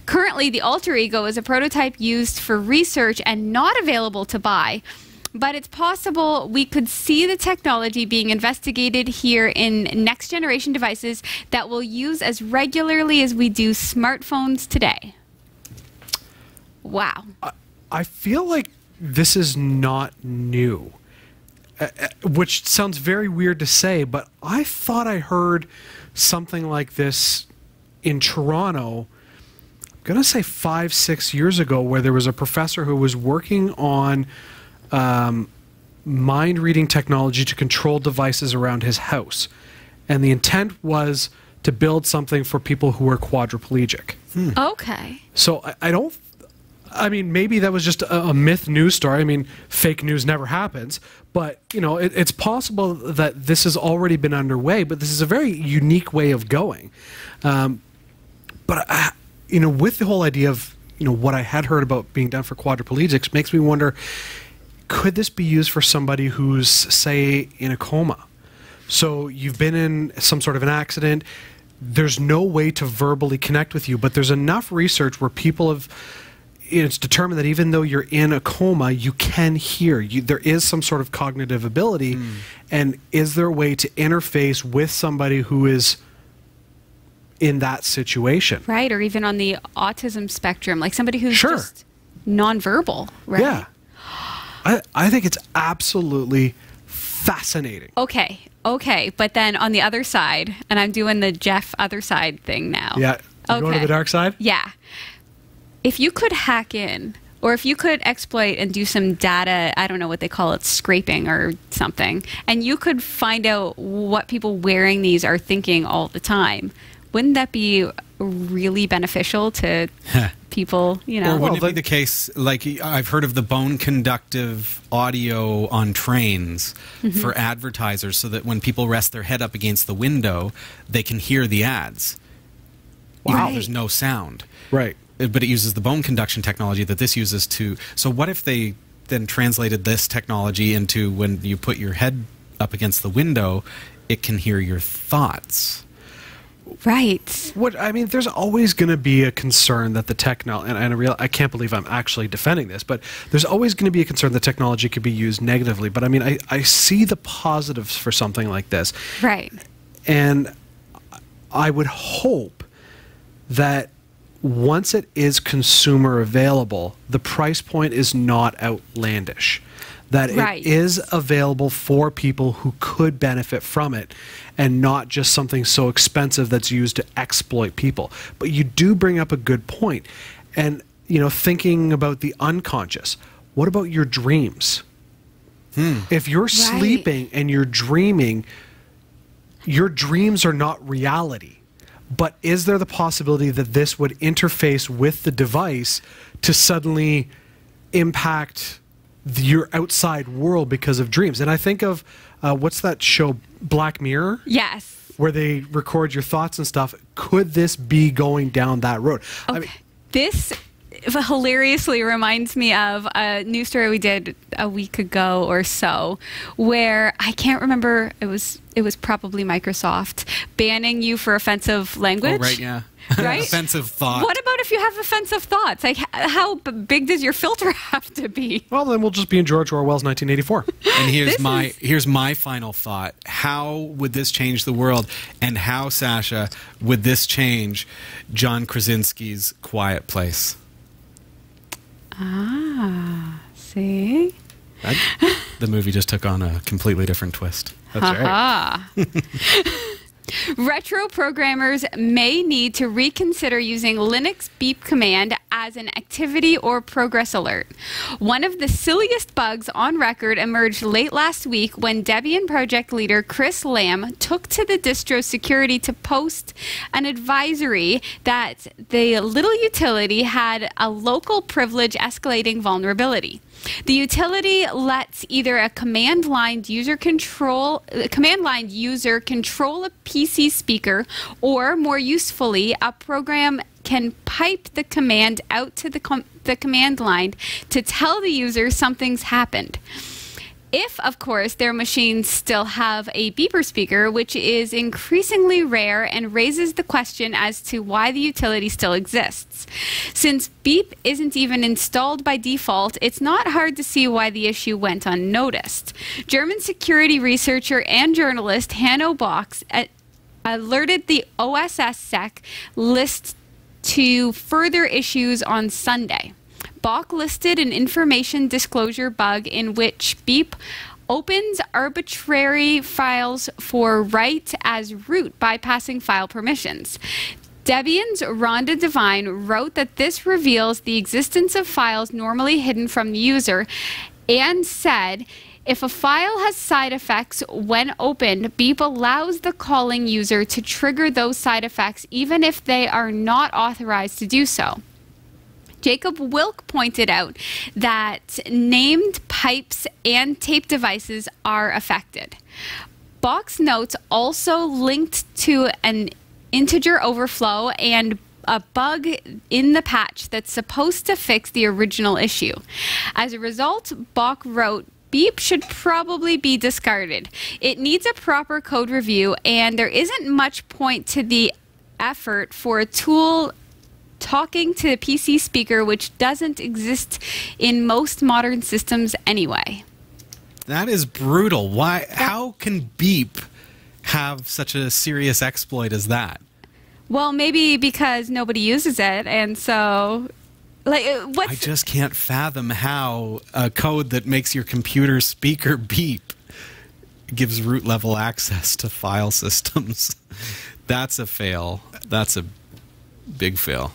Currently, the Alter Ego is a prototype used for research and not available to buy. But it's possible we could see the technology being investigated here in next generation devices that we'll use as regularly as we do smartphones today. Wow. I feel like this is not new, which sounds very weird to say, but I thought I heard something like this in Toronto, I'm going to say 5-6 years ago, where there was a professor who was working on mind-reading technology to control devices around his house. And the intent was to build something for people who were quadriplegic. Okay. So I mean, maybe that was just a myth news story. I mean, fake news never happens. But, you know, it's possible that this has already been underway, but this is a very unique way of going. But, you know, with the whole idea of, you know, what I had heard about being done for quadriplegics makes me wonder, could this be used for somebody who's, say, in a coma? So you've been in some sort of an accident. There's no way to verbally connect with you, but there's enough research where people have... It's determined that even though you're in a coma, you can hear. There is some sort of cognitive ability. And is there a way to interface with somebody who is in that situation? Right, or even on the autism spectrum, like somebody who's Sure. just nonverbal, right? Yeah. I think it's absolutely fascinating. Okay, but then on the other side, and I'm doing the Jeff other side thing now. Yeah. You going to the dark side? Yeah. If you could hack in, or if you could exploit and do some data, I don't know what they call it, scraping or something, and you could find out what people wearing these are thinking all the time, wouldn't that be really beneficial to people, you know. Or wouldn't it be the case, like I've heard of the bone conductive audio on trains for advertisers, so that when people rest their head up against the window, they can hear the ads. Even though there's no sound. Right. But it uses the bone conduction technology that this uses to... So what if they then translated this technology into when you put your head up against the window, it can hear your thoughts? Right. There's always going to be a concern that the technology, and I can't believe I'm actually defending this, but there's always going to be a concern that technology could be used negatively. But I see the positives for something like this. Right. And I would hope that once it is consumer available, the price point is not outlandish. That it is available for people who could benefit from it, and not just something so expensive that's used to exploit people. But you do bring up a good point. And, thinking about the unconscious, what about your dreams? If you're sleeping and you're dreaming, your dreams are not reality. But is there the possibility that this would interface with the device to suddenly impact your outside world because of dreams? And I think of, what's that show, Black Mirror? Yes. Where they record your thoughts and stuff. Could this be going down that road? Okay. This hilariously reminds me of a news story we did a week ago or so, where I can't remember, it was probably Microsoft banning you for offensive language. Oh, right, yeah. Right? Offensive thought. What about if you have offensive thoughts? Like, how big does your filter have to be? Well, then we'll just be in George Orwell's 1984. And here's my final thought. How would this change the world? And how, Sasha, would this change John Krasinski's Quiet Place? See? The movie just took on a completely different twist. That's right. Retro programmers may need to reconsider using Linux beep command as an activity or progress alert. One of the silliest bugs on record emerged late last week when Debian project leader Chris Lamb took to the distro security to post an advisory that the little utility had a local privilege escalating vulnerability. The utility lets either a command line user control a PC speaker, or more usefully, a program can pipe the command out to the command line to tell the user something's happened. If, of course, their machines still have a beeper speaker, which is increasingly rare and raises the question as to why the utility still exists. Since beep isn't even installed by default, it's not hard to see why the issue went unnoticed. German security researcher and journalist Hanno Box alerted the OSSSec list to further issues on Sunday. Bach listed an information disclosure bug in which beep opens arbitrary files for write as root, bypassing file permissions. Debian's Rhonda Devine wrote that this reveals the existence of files normally hidden from the user, and said, if a file has side effects when opened, beep allows the calling user to trigger those side effects even if they are not authorized to do so. Jacob Wilk pointed out that named pipes and tape devices are affected. Box notes also linked to an integer overflow and a bug in the patch that's supposed to fix the original issue. As a result, Bach wrote, beep should probably be discarded. It needs a proper code review, and there isn't much point to the effort for a tool talking to the PC speaker, which doesn't exist in most modern systems anyway. That is brutal. Why? How can beep have such a serious exploit as that? Well, maybe because nobody uses it, and so... I just can't fathom how a code that makes your computer speaker beep gives root level access to file systems. That's a fail. That's a big fail.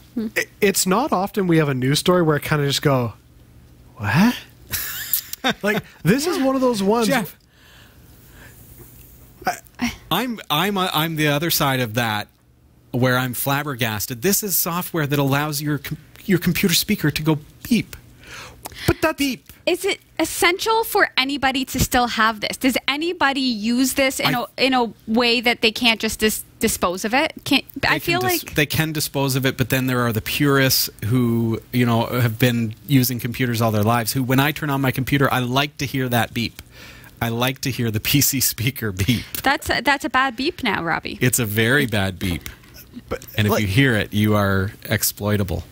It's not often we have a news story where I kind of just go, what? Like, this is one of those ones. Jeff, I'm the other side of that. where I'm flabbergasted. This is software that allows your computer speaker to go beep. But that beep. Is it essential for anybody to still have this? Does anybody use this in a way that they can't just dispose of it? I feel like they can dispose of it, but then there are the purists who, you know, have been using computers all their lives, who, when I turn on my computer, I like to hear that beep. I like to hear the PC speaker beep. That's a bad beep now, Robbie. It's a very bad beep. And if you hear it, you are exploitable.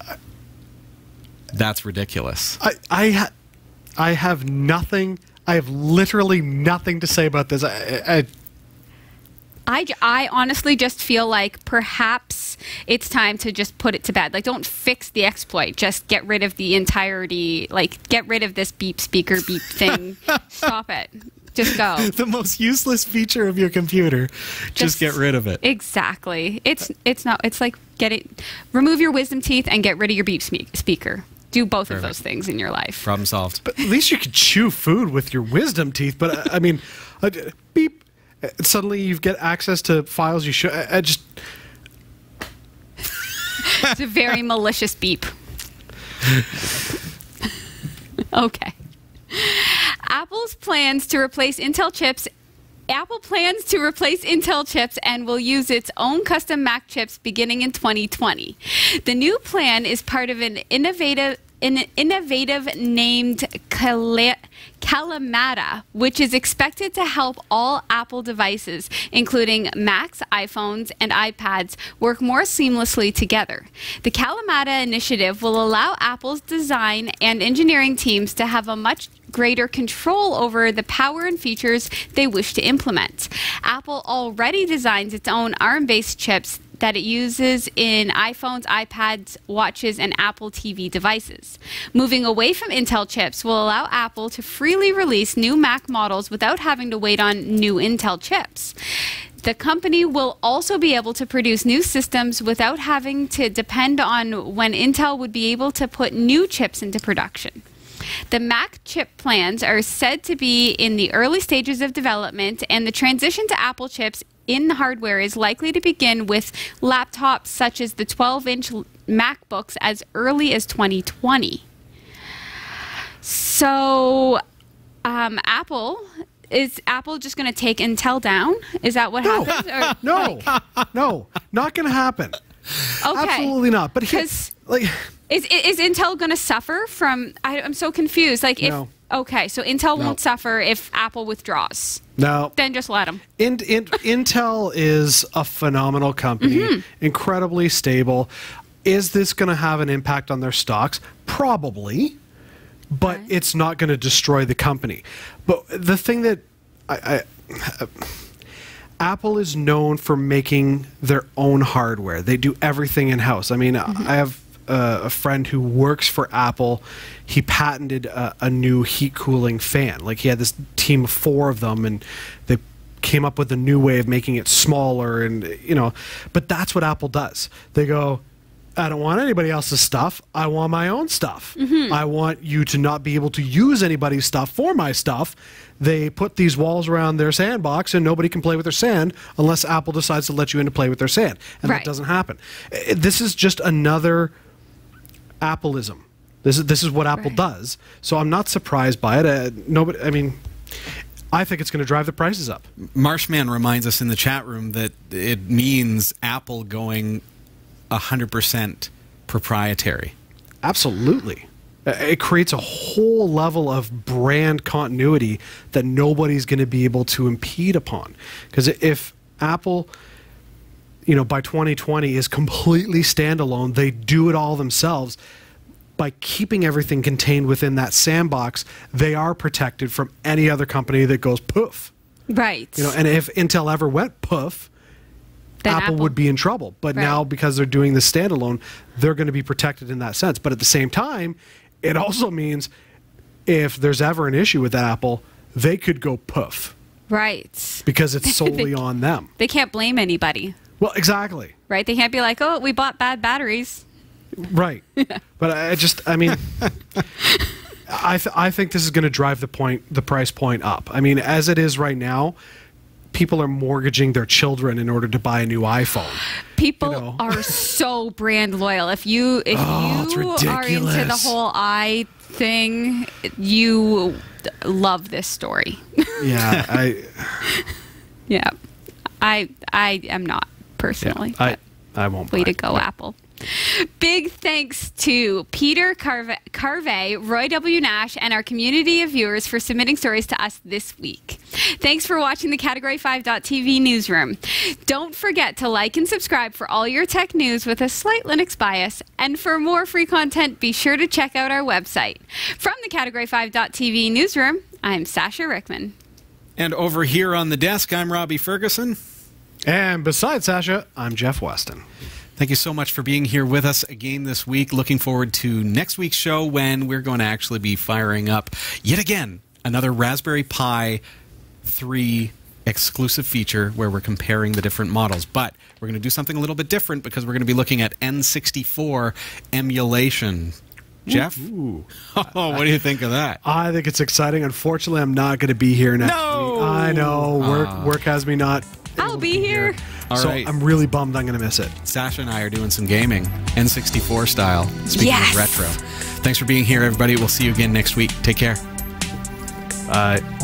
That's ridiculous. I have nothing. I have literally nothing to say about this. I honestly just feel like perhaps it's time to just put it to bed. Like, don't fix the exploit. Just get rid of the entirety. Like, get rid of this beep speaker beep thing. Stop it. Just go. The most useless feature of your computer. Just get rid of it. Exactly. It's not. It's like remove your wisdom teeth and get rid of your beep speaker. Do both of those things in your life. Problem solved. But at least you could chew food with your wisdom teeth. But I mean, beep. Suddenly you get access to files you should. Just. It's a very malicious beep. Okay. Apple plans to replace Intel chips and will use its own custom Mac chips beginning in 2020. The new plan is part of an innovative named Kalamata, which is expected to help all Apple devices, including Macs, iPhones, and iPads, work more seamlessly together. The Kalamata initiative will allow Apple's design and engineering teams to have a much greater control over the power and features they wish to implement. Apple already designs its own ARM-based chips that it uses in iPhones, iPads, watches, and Apple TV devices. Moving away from Intel chips will allow Apple to freely release new Mac models without having to wait on new Intel chips. The company will also be able to produce new systems without having to depend on when Intel would be able to put new chips into production. The Mac chip plans are said to be in the early stages of development, and the transition to Apple chips in the hardware is likely to begin with laptops such as the 12-inch MacBooks as early as 2020. So, is Apple just going to take Intel down? Is that what happens? Or, No, not going to happen. Okay. Absolutely not. But is Intel going to suffer from? I'm so confused. Like, if No. Okay, so Intel won't suffer if Apple withdraws. No. Then just let them. Intel is a phenomenal company, incredibly stable. Is this going to have an impact on their stocks? Probably, but it's not going to destroy the company. But the thing that Apple is known for making their own hardware. They do everything in-house. I mean, I have a friend who works for Apple. He patented a new heat cooling fan. Like, he had this team of 4 of them, and they came up with a new way of making it smaller, and but that's what Apple does. They go, I don't want anybody else's stuff. I want my own stuff. I want you to not be able to use anybody's stuff for my stuff. They put these walls around their sandbox, and nobody can play with their sand unless Apple decides to let you in to play with their sand. And that doesn't happen. This is just another Appleism. This is what Apple does. So I'm not surprised by it. I think it's going to drive the prices up. Marshman reminds us in the chat room that it means Apple going 100% proprietary. Absolutely. It creates a whole level of brand continuity that nobody's going to be able to impede upon. Because if Apple, by 2020 is completely standalone, they do it all themselves. By keeping everything contained within that sandbox, they are protected from any other company that goes poof. Right. And if Intel ever went poof, then Apple would be in trouble. But now, because they're doing the standalone, they're going to be protected in that sense. But at the same time, it also means if there's ever an issue with Apple, they could go poof. Right. Because it's solely on them. They can't blame anybody. Well, exactly. Right? They can't be like, oh, we bought bad batteries. Right. But I think this is going to drive the price point up. I mean, as it is right now, people are mortgaging their children in order to buy a new iPhone. People are so brand loyal. If you are into the whole eye thing, you love this story. Yeah, I am not personally. Yeah, I won't. Way to go, Apple. Big thanks to Peter Carvey, Roy W. Nash, and our community of viewers for submitting stories to us this week. Thanks for watching the Category5.tv newsroom. Don't forget to like and subscribe for all your tech news with a slight Linux bias. And for more free content, be sure to check out our website. From the Category5.tv newsroom, I'm Sasha Rickman. And over here on the desk, I'm Robbie Ferguson. And besides Sasha, I'm Jeff Weston. Thank you so much for being here with us again this week. Looking forward to next week's show when we're going to actually be firing up, yet again, another Raspberry Pi 3 exclusive feature where we're comparing the different models. But we're going to do something a little bit different because we're going to be looking at N64 emulation. Jeff? Ooh. Oh, what do you think of that? I think it's exciting. Unfortunately, I'm not going to be here next week. I know. Work has me not. I'll be here. So right. I'm really bummed I'm going to miss it. Sasha and I are doing some gaming, N64 style. Speaking of retro. Thanks for being here, everybody. We'll see you again next week. Take care. Bye.